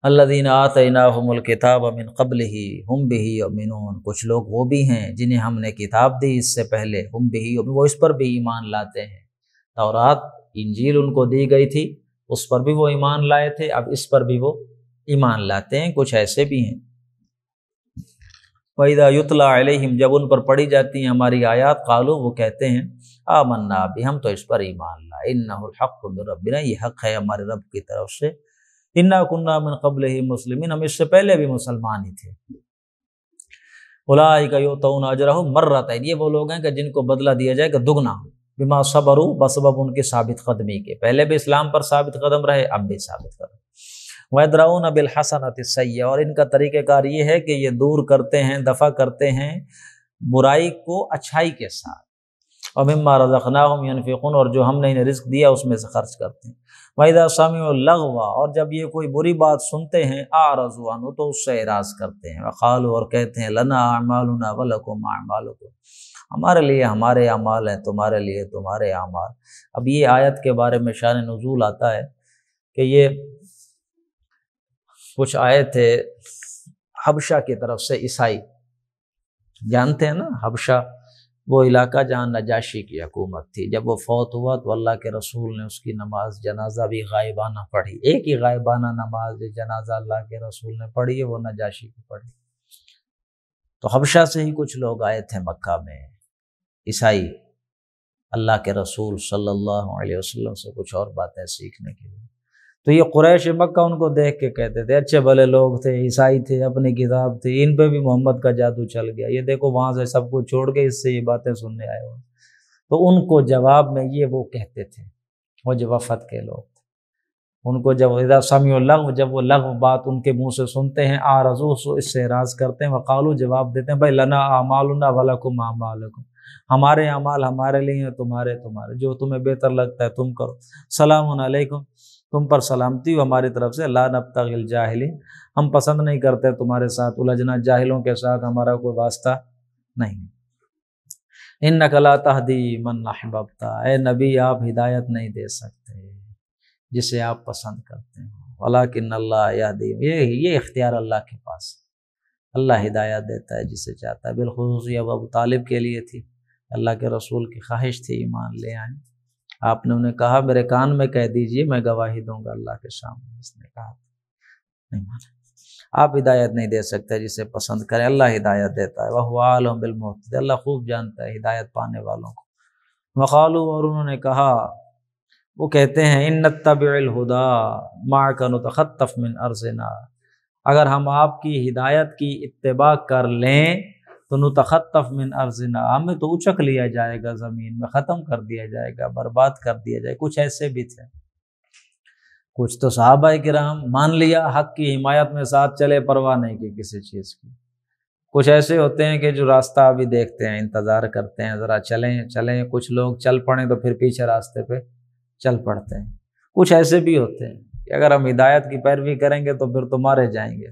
الذین آتیناہم الکتاب من قبلہ ہم بہ یؤمنون، کچھ لوگ وہ بھی ہیں جنہیں ہم نے کتاب دی اس سے پہلے، ہم بہ یؤمنون، وہ اس پر بھی ایمان لاتے ہیں۔ تورات انجیل ان کو دی گئی تھی، اس پر بھی وہ ایمان لائے تھے، اب اس پر بھی وہ ایمان لاتے ہیں، کچھ ایسے بھی ہیں۔ وَإِذَا يُتْلَى عَلَيْهِمْ، جب ان پر پڑھی جاتی ہیں ہماری آیات، قالوا، وہ کہتے ہیں آمنا بہ، ہم تو اس پر ایمان لائے، انہ الحق من ربنا، یہ حق ہے ہمارے رب کی طرف سے، انا كنا من قبلہ مسلمین، ہم اس سے پہلے بھی مسلمان ہی تھے۔ اولئک یؤتون اجرہم مرتین، یہ وہ لوگ ہیں کہ جن کو بدلہ دیا جائے گا دگنا، بما صبروا، بسبب ان کی ثابت قدمی کے، پہلے بھی اسلام پر ثابت قدم رہے، اب بھی ثابت قدم۔ وَيَدْرَؤُونَ بِالْحَسَنَةِ السَّيِّئَةَ، اور ان کا طریقہ کار یہ ہے کہ یہ دور کرتے ہیں، دفع کرتے ہیں برائی کو اچھائی کے ساتھ، وَمِمَّا رَزَقْنَاهُمْ يُنْفِقُونَ، اور جو ہم نے انہیں رزق دیا اس میں سے خرچ کرتے ہیں۔ وَإِذَا سَمِعُوا اللَّغْوَ، اور جب یہ کوئی بری بات سنتے ہیں، أَعْرَضُوا عَنْهُ، تو اس سے اعراض کرتے ہیں، وَقَالُوا، اور کہتے ہیں لَنَا أَعْمَالُنَا وَلَكُمْ أَعْمَالُكُمْ، ہمارے لیے ہمارے اعمال ہیں، تمہارے لیے تمہارے اعمال۔ اب یہ آیت کے بارے میں شان نزول آتا ہے کہ یہ کچھ آئے تھے حبشہ کی طرف سے عیسائی، جانتے ہیں نا حبشہ، وہ علاقہ جہاں نجاشی کی حکومت تھی، جب وہ فوت ہوا تو اللہ کے رسول نے اس کی نماز جنازہ بھی غائبانہ پڑھی، ایک ہی غائبانہ نماز جنازہ اللہ کے رسول نے پڑھی ہے، وہ نجاشی کی پڑھی۔ تو حبشہ سے ہی کچھ لوگ آئے تھے مکہ میں، عیسائی، اللہ کے رسول صلی اللہ علیہ وسلم سے کچھ اور باتیں سیکھنے کے لیے۔ تو یہ قریش مکہ ان کو دیکھ کے کہتے تھے اچھے بھلے لوگ تھے، عیسائی تھے، اپنی کتاب تھی، ان پہ بھی محمد کا جادو چل گیا، یہ دیکھو وہاں سے سب کچھ چھوڑ کے اس سے یہ باتیں سننے آئے ہوئے۔ تو ان کو جواب میں یہ وہ کہتے تھے، وہ جو وفد کے لوگ تھے، ان کو جب اذا سمعوا اللغو، جب وہ لغو بات ان کے منہ سے سنتے ہیں، اعرضوا، اس سے اعراض کرتے ہیں، وقالوا، جواب دیتے ہیں بھائی لنا اعمالنا ولکم اعمالکم، ہمارے اعمال ہمارے لیے ہیں، تمہارے تمہارے، جو تمہیں بہتر لگتا ہے تم کرو، سلام علیکم، تم پر سلامتی ہو ہماری طرف سے، لا نبتغی الجاہلین، ہم پسند نہیں کرتے تمہارے ساتھ الجھنا، جاہلوں کے ساتھ ہمارا کوئی واسطہ نہیں۔ انک لا تہدی من احببت، اے نبی آپ ہدایت نہیں دے سکتے جسے آپ پسند کرتے ہیں، ولکن اللہ یہدی، یہ اختیار اللہ کے پاس، اللہ ہدایت دیتا ہے جسے چاہتا ہے۔ بالخصوص یہ ابو طالب کے لیے تھی، اللہ کے رسول کی خواہش تھی ایمان لے آئیں، آپ نے انہیں کہا میرے کان میں کہہ دیجئے میں گواہی دوں گا اللہ کے سامنے، اس نے کہا نہیں مانا۔ آپ ہدایت نہیں دے سکتے جسے پسند کرے، اللہ ہدایت دیتا ہے، وَهُوَ أَعْلَمُ بِالْمُهْتَدِينَ، اللہ خوب جانتا ہے ہدایت پانے والوں کو۔ وَقَالُوا، اور انہوں نے کہا، وہ کہتے ہیں ان نتبع الہدی معک نتخطف من ارضنا، اگر ہم آپ کی ہدایت کی اتباع کر لیں تو نتخطف من ارضنا، ہمیں تو اچک لیا جائے گا، زمین میں ختم کر دیا جائے گا، برباد کر دیا جائے گا، کچھ ایسے بھی تھے۔ کچھ تو صحابہ کرام مان لیا، حق کی حمایت میں ساتھ چلے، پرواہ نہیں کی کسی چیز کی۔ کچھ ایسے ہوتے ہیں کہ جو راستہ ابھی دیکھتے ہیں، انتظار کرتے ہیں، ذرا چلیں، کچھ لوگ چل پڑیں تو پھر پیچھے راستے پہ چل پڑتے ہیں۔ کچھ ایسے بھی ہوتے ہیں کہ اگر ہم ہدایت کی پیروی کریں گے تو پھر تو مارے جائیں گے۔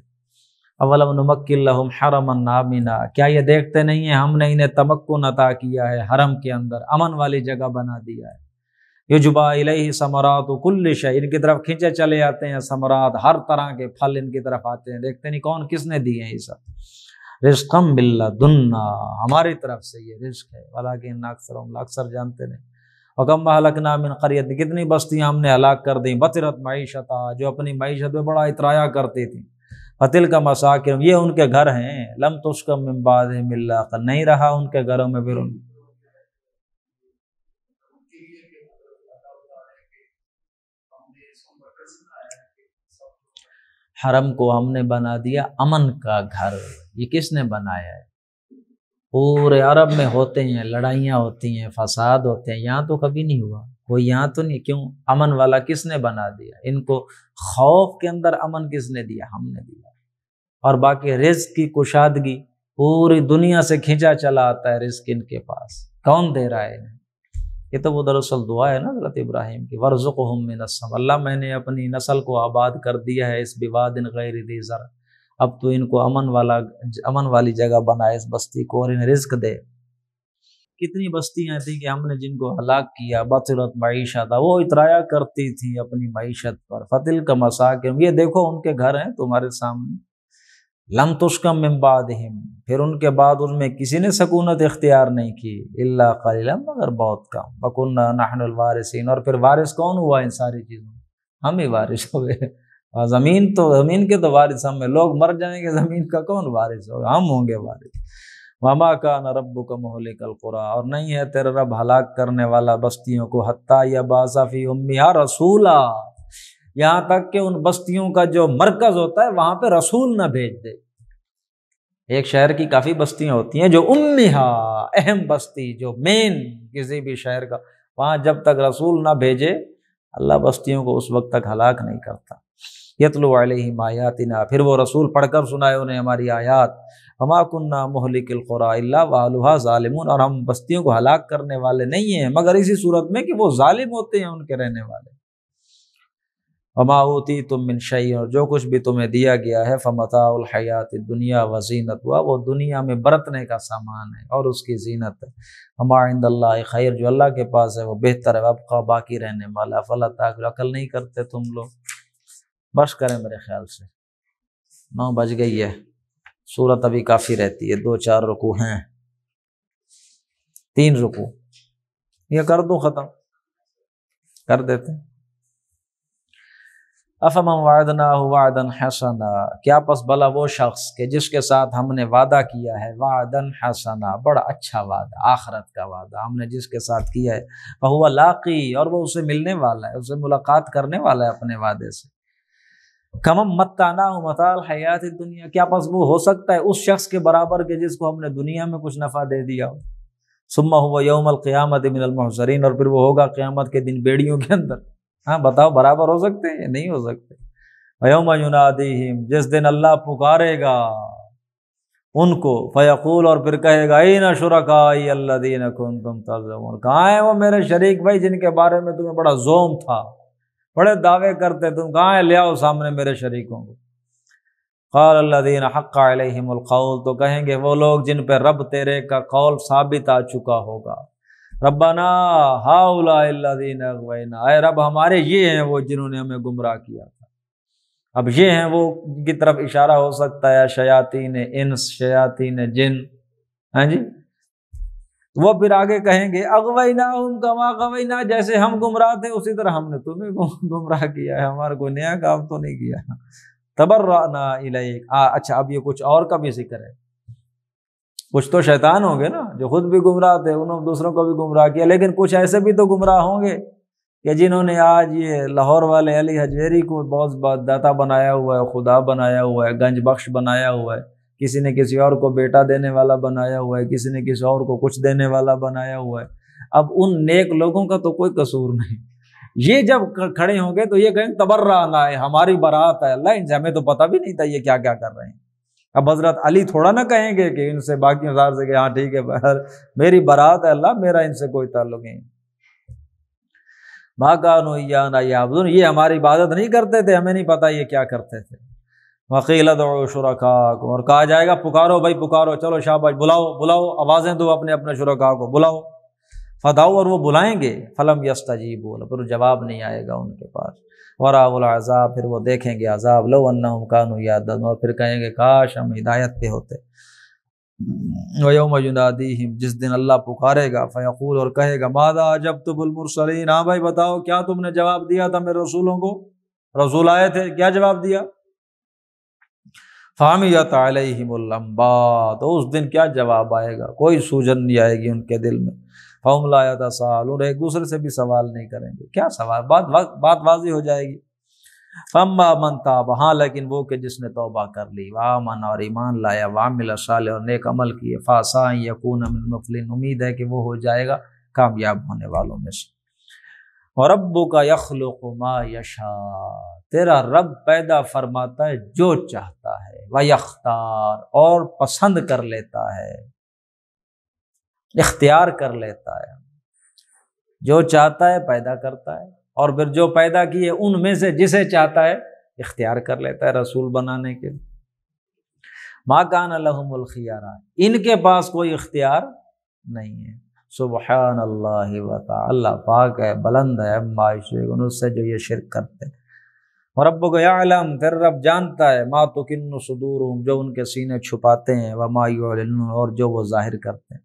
اولم نمکن لہم حرما آمنا، کیا یہ دیکھتے نہیں ہیں ہم نے انہیں تمکن عطا کیا ہے، حرم کے اندر امن والی جگہ بنا دیا ہے۔ یجبا الیہ ثمرات کل شیء، ان کی طرف کھینچے چلے آتے ہیں ثمرات، ہر طرح کے پھل ان کی طرف آتے ہیں، دیکھتے نہیں کون کس نے دیے ہیں یہ سب۔ رزقا من لدنا، ہماری طرف سے یہ رزق ہے، ولکن اکثرهم، اکثر جانتے نہیں۔ وکم اہلکنا من قریۃ، کتنی بستیاں ہم نے ہلاک کر دیں، بطرت معیشتھا، جو اپنی معیشت میں بڑا اترایا کرتی تھی، فتلک مساکن، یہ ان کے گھر ہیں، لم تسکن من بعدہم الا قلیل، نہیں رہا ان کے گھروں میں پھر ان حرم کو ہم نے بنا دیا امن کا گھر۔ یہ کس نے بنایا ہے؟ پورے عرب میں ہوتے ہیں، لڑائیاں ہوتی ہیں، فساد ہوتے ہیں، یہاں تو کبھی نہیں ہوا کوئی، یہاں تو نہیں، کیوں؟ امن والا کس نے بنا دیا؟ ان کو خوف کے اندر امن کس نے دیا؟ ہم نے دیا۔ اور باقی رزق کی کشادگی پوری دنیا سے کھینچا چلا آتا ہے رزق ان کے پاس، کون دے رہا ہے انہیں؟ یہ تو وہ دراصل دعا ہے نا حضرت ابراہیم کی، وَارْزُقْهُم مِّنَ السَّمَاءِ، اللہ میں نے اپنی نسل کو آباد کر دیا ہے اس بِوَادٍ غَيْرِ ذِي زَرْعٍ، اب تو ان کو امن والی جگہ بنا اس بستی کو، اور انہیں رزق دے۔ کتنی بستیاں تھیں کہ ہم نے جن کو ہلاک کیا، بطرت معیشت، وہ اترایا کرتی تھی اپنی معیشت پر، فتلک مساکن، یہ دیکھو ان کے گھر ہیں تمہارے سامنے، لم تسکن من بعدہم، پھر ان کے بعد ان میں کسی نے سکونت اختیار نہیں کی، الا قلیلا، مگر بہت کم، وکنا نحن الوارثین، اور پھر وارث کون ہوا ان ساری چیزوں؟ ہم ہی وارث ہوئے۔ زمین کے تو وارث ہم ہیں، لوگ مر جائیں گے زمین کا کون وارث ہوگا؟ ہم ہوں گے وارث۔ وما کان ربک مہلک القری، اور نہیں ہے تیرا رب ہلاک کرنے والا بستیوں کو، حتی یبعث فی امہا رسولا، یہاں تک کہ ان بستیوں کا جو مرکز ہوتا ہے وہاں پہ رسول نہ بھیج دے۔ ایک شہر کی کافی بستیاں ہوتی ہیں جو امہا، اہم بستی، جو مین کسی بھی شہر کا، وہاں جب تک رسول نہ بھیجے اللہ بستیوں کو اس وقت تک ہلاک نہیں کرتا۔ یتلو علیہم آیاتنا، پھر وہ رسول پڑھ کر سنائے انہیں ہماری آیات، وما کننا مہلک القری الا واہلھا ظالمون، اور ہم بستیوں کو ہلاک کرنے والے نہیں ہیں مگر اسی صورت میں کہ وہ ظالم ہوتے ہیں ان کے رہنے والے۔ وما اوتیتم من شیء، اور جو کچھ بھی تمہیں دیا گیا ہے، فمتاع الحیات الدنیا وزینتها، وہ دنیا میں برتنے کا سامان ہے اور اس کی زینت ہے۔ وما عند اللہ خیر، جو اللہ کے پاس ہے وہ بہتر ہے، وابقیٰ، باقی رہنے والا۔ فلا تعقلون، عقل نہیں کرتے تم لوگ؟ بس کریں میرے خیال سے 9 بج گئی ہے، سورت ابھی کافی رہتی ہے، 2-4 رکوع ہیں، 3 رکوع، یہ کر دوں ختم کر دیتے ہیں۔ افمن وعدناہ وعدا حسنا، کیا پس بلا وہ شخص کہ جس کے ساتھ ہم نے وعدہ کیا ہے، وعدا حسنا، بڑا اچھا وعدہ، آخرت کا وعدہ ہم نے جس کے ساتھ کیا ہے، فہو لاقی، اور وہ اسے ملنے والا ہے، اسے ملاقات کرنے والا ہے اپنے وعدے سے۔ کمم متعناہ متاع الحیات الدنیا، کیا پس وہ ہو سکتا ہے اس شخص کے برابر کہ جس کو ہم نے دنیا میں کچھ نفع دے دیا ہو، ثم هو یوم القیامت من المحضرین، اور پھر وہ ہوگا قیامت کے دن بیڑیوں کے اندر۔ ہاں بتاؤ، برابر ہو سکتے ہیں؟ نہیں ہو سکتے۔ وَيَوْمَ يُنَادِيهِمْ، جس دن اللہ پکارے گا ان کو، فیقول، اور پھر کہے گا، اَیْنَ شُرَکَائِیَ الَّذِینَ کُنتُمْ تَزْعُمُونَ، کہاں ہیں وہ میرے شریک بھائی جن کے بارے میں تمہیں بڑا زوم تھا، بڑے دعوے کرتے تم، کہاں ہیں؟ لے آؤ سامنے میرے شریکوں کو۔ قال الذین حق علیہم القول، تو کہیں گے وہ لوگ جن پہ رب تیرے کا قول ثابت آ چکا ہوگا، ربنا ہؤلاء الذین اغوینا، اے رب ہمارے یہ ہیں وہ جنہوں نے ہمیں گمراہ کیا تھا۔ اب یہ ہیں وہ کی طرف اشارہ ہو سکتا ہے شیاطین انس، شیاطین جن، ہاں جی۔ وہ پھر آگے کہیں گے اغویناہم کما غوینا، جیسے ہم گمراہ تھے اسی طرح ہم نے تمہیں گمراہ کیا ہے، ہمارا کوئی نیا کام تو نہیں کیا۔ تبرأنا الیک، اچھا اب یہ کچھ اور کا بھی ذکر ہے، کچھ تو شیطان ہوں گے نا جو خود بھی گمراہ تھے، انہوں نے دوسروں کو بھی گمراہ کیا، لیکن کچھ ایسے بھی تو گمراہ ہوں گے کہ جنہوں نے آج یہ لاہور والے علی حجویری کو بہت داتا بنایا ہوا ہے، خدا بنایا ہوا ہے، گنج بخش بنایا ہوا ہے، کسی نے کسی اور کو بیٹا دینے والا بنایا ہوا ہے، کسی نے کسی اور کو کچھ دینے والا بنایا ہوا ہے۔ اب ان نیک لوگوں کا تو کوئی قصور نہیں، یہ جب کھڑے ہوں گے تو یہ کہیں تبرأنا ہے، ہماری برات ہے اللہ ان سے، ہمیں تو پتہ بھی نہیں تھا یہ کیا کیا کر رہے ہیں۔ اب حضرت علی تھوڑا نہ کہیں گے کہ ان سے باقی ہزار سے کہ ہاں ٹھیک ہے میری برات ہے اللہ، میرا ان سے کوئی تعلق نہیں۔ ما کانوا ایانا یعبدون، یہ ہماری عبادت نہیں کرتے تھے، ہمیں نہیں پتہ یہ کیا کرتے تھے۔ وقیل ادعوا شرکاءکم، اور کہا جائے گا پکارو بھائی پکارو، چلو شاباش بلاؤ آوازیں دو اپنے اپنے شرکاء کو بلاؤ۔ فدعوا، اور وہ بلائیں گے، فلم یستجیبوا، پھر جواب نہیں آئے گا ان کے پاس۔ ورأوا العذاب، پھر وہ دیکھیں گے عذاب، لو انہم کانوا یہتدون، اور پھر کہیں گے کاش ہم ہدایت پہ ہوتے۔ ویوم ینادیہم، جس دن اللہ پکارے گا، فیقول، اور کہے گا ماذا اجبتم المرسلین، ہاں بھائی بتاؤ کیا تم نے جواب دیا تھا میرے رسولوں کو، رسول آئے تھے کیا جواب دیا؟ فعمیت علیہم الانباء، تو اس دن کیا جواب آئے گا، کوئی سوجن نہیں آئے گی ان کے دل میں۔ فہم لا یتساءلون، ایک دوسرے سے بھی سوال نہیں کریں گے، کیا سوال، بات واضح ہو جائے گی۔ فاما من تاب، ہاں لیکن وہ کہ جس نے توبہ کر لی، وآمن، اور ایمان لایا، وعمل صالحا، اور نیک عمل کیے، فعسیٰ ان یکون من المفلحین، امید ہے کہ وہ ہو جائے گا کامیاب ہونے والوں میں سے۔ وَرَبُّكَ يَخْلُقُ مَا يَشَاءُ، تیرا رب پیدا فرماتا ہے جو چاہتا ہے، وَيَخْتَارُ، اور پسند کر لیتا ہے، اختیار کر لیتا ہے، جو چاہتا ہے پیدا کرتا ہے، اور پھر جو پیدا کیے ان میں سے جسے چاہتا ہے اختیار کر لیتا ہے رسول بنانے کے لیے۔ مَا كَانَ لَهُمُ الْخِيَارَةُ، ان کے پاس کوئی اختیار نہیں ہے۔ سبحان اللہ وتعالی، اللہ پاک ہے، بلند ہے، عما یشرکون، اس سے جو یہ شرک کرتے ہیں۔ وَرَبُّكَ يَعْلَمُ، تیرا رب جانتا ہے، مَا تُكِنُّ صُدُورُهُمْ، جو ان کے سینے چھپاتے ہیں، وَمَا يُعْلِنُونَ، اور جو وہ ظاہر کرتے ہیں۔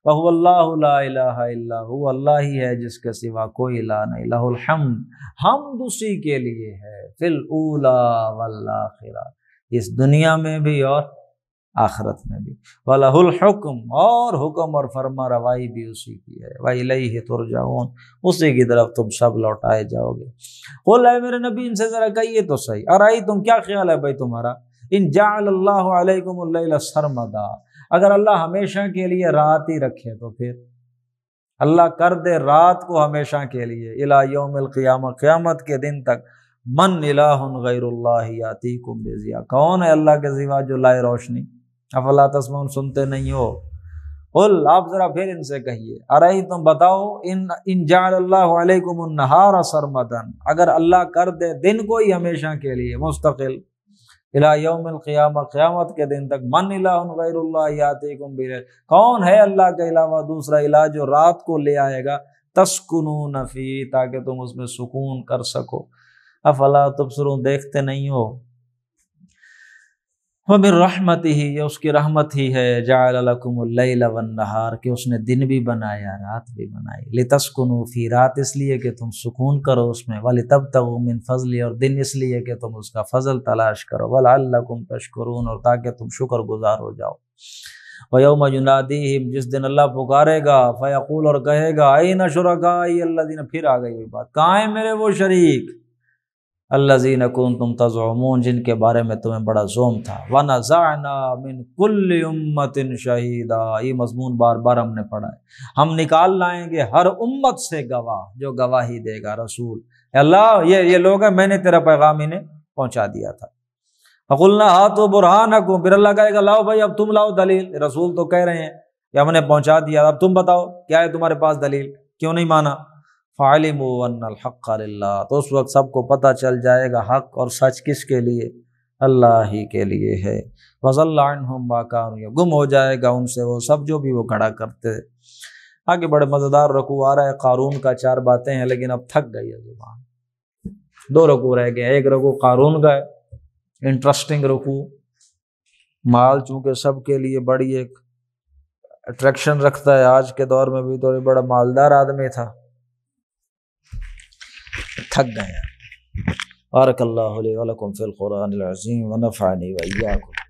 وَهُوَ اللَّهُ لَا إِلَٰهَ إِلَّا هُوَ، اللہ ہی ہے جس کے سوا کوئی الہ نہیں، لَهُ الْحَمْدُ، حمد اسی کے لیے ہے، فِي الْأُولَىٰ وَالْآخِرَةِ، اس دنیا میں بھی اور آخرت میں بھی، وَلَهُ الْحُكْمُ، اور حکم اور فرما روائی بھی اسی کی ہے، وَإِلَيْهِ تُرْجَعُونَ، اسی کی طرف تم سب لوٹائے جاؤ گے۔ قُلْ، اے میرے نبی ان سے ذرا کہیے تو صحیح، ارائیتم، کیا خیال ہے بھائی تمہارا، ان جعل اللہ علیکم اللیل سرمدا، اگر اللہ ہمیشہ کے لیے رات ہی رکھے تو پھر اللہ کر دے رات کو ہمیشہ کے لیے، الی یوم القیامہ، قیامت کے دن تک، من الہ غیر اللہ یاتیکم بضیاء، کون ہے اللہ کے سوا جو لائے روشنی، افلا تسمعون، سنتے نہیں ہو۔ قل، آپ ذرا پھر ان سے کہیے، ارائیتم، بتاؤ، ان جعل اللہ علیکم النہار سرمدا، اگر اللہ کر دے دن کو ہی ہمیشہ کے لیے مستقل، الی یوم القیامہ، قیامت کے دن تک، من الہ غیر اللہ یاتیکم بلیل، کون ہے اللہ کے علاوہ دوسرا الہ جو رات کو لے آئے گا، تسکنون فی، تاکہ تم اس میں سکون کر سکو، افلا تبصرون، دیکھتے نہیں ہو۔ وَمِن رَحْمَتِهِ، یہ اس کی رحمت ہی ہے، جَعَلَ لَكُمُ اللَّيْلَ وَالنَّهَارَ، کہ اس نے دن بھی بنایا رات بھی بنائی، لِتَسْكُنُوا فِي، رات اس لیے کہ تم سکون کرو اس میں، وَلِتَبْتَغُوا مِن فَضْلِهِ، اور دن اس لیے کہ تم اس کا فضل تلاش کرو، وَلَعَلَّكُمْ تَشْكُرُونَ، اور تاکہ تم شکر گزار ہو جاؤ۔ وَيَوْمَ يُنَادِيهِمْ، جس دن اللہ پکارے گا، فَيَقُولُ، اور کہے گا، أَيْنَ شُرَكَائِيَ الَّذِينَ، پھر آ گئی وہی بات، کہاں ہیں میرے وہ شریک، الذین کنتم تزعمون، جن کے بارے میں تمہیں بڑا زوم تھا، ونزعنا من کل امت شہیدا، یہ مضمون بار بار ہم نے پڑھا ہے، ہم نکال لائیں گے ہر امت سے گواہ، جو گواہی دے گا، رسول، اللہ یہ لوگ ہیں، میں نے تیرا پیغام انہیں پہنچا دیا تھا۔ فقلنا ہاتوا برہانکم، پھر اللہ کہے گا لاؤ بھائی اب تم لاؤ دلیل، رسول تو کہہ رہے ہیں کہ ہم نے پہنچا دیا، اب تم بتاؤ کیا ہے تمہارے پاس دلیل، کیوں نہیں مانا؟ فَعَلِمُوا أَنَّ الْحَقَّ لِلَّهِ، تو اس وقت سب کو پتہ چل جائے گا حق اور سچ کس کے لیے، اللہ ہی کے لیے ہے۔ وَضَلَّ عَنْهُمْ مَا كَانُوا يَعْمَلُونَ، گم ہو جائے گا ان سے وہ سب جو بھی وہ کھڑا کرتے تھے۔ آگے بڑے مزیدار رکوع آ رہا ہے، قارون کا 4 باتیں ہیں، لیکن اب تھک گئی ہے زبان، 2 رکوع رہ گئے، ایک رکوع قارون کا ہے، انٹرسٹنگ رکوع، مال چونکہ سب کے لیے بڑی ایک اٹریکشن رکھتا ہے، آج کے دور میں بھی تو بڑا مالدار آدمی تھا، تھک گئے۔ بارک اللہ لی و لکم فی القرآن العظیم ونفعنی و ایاکم۔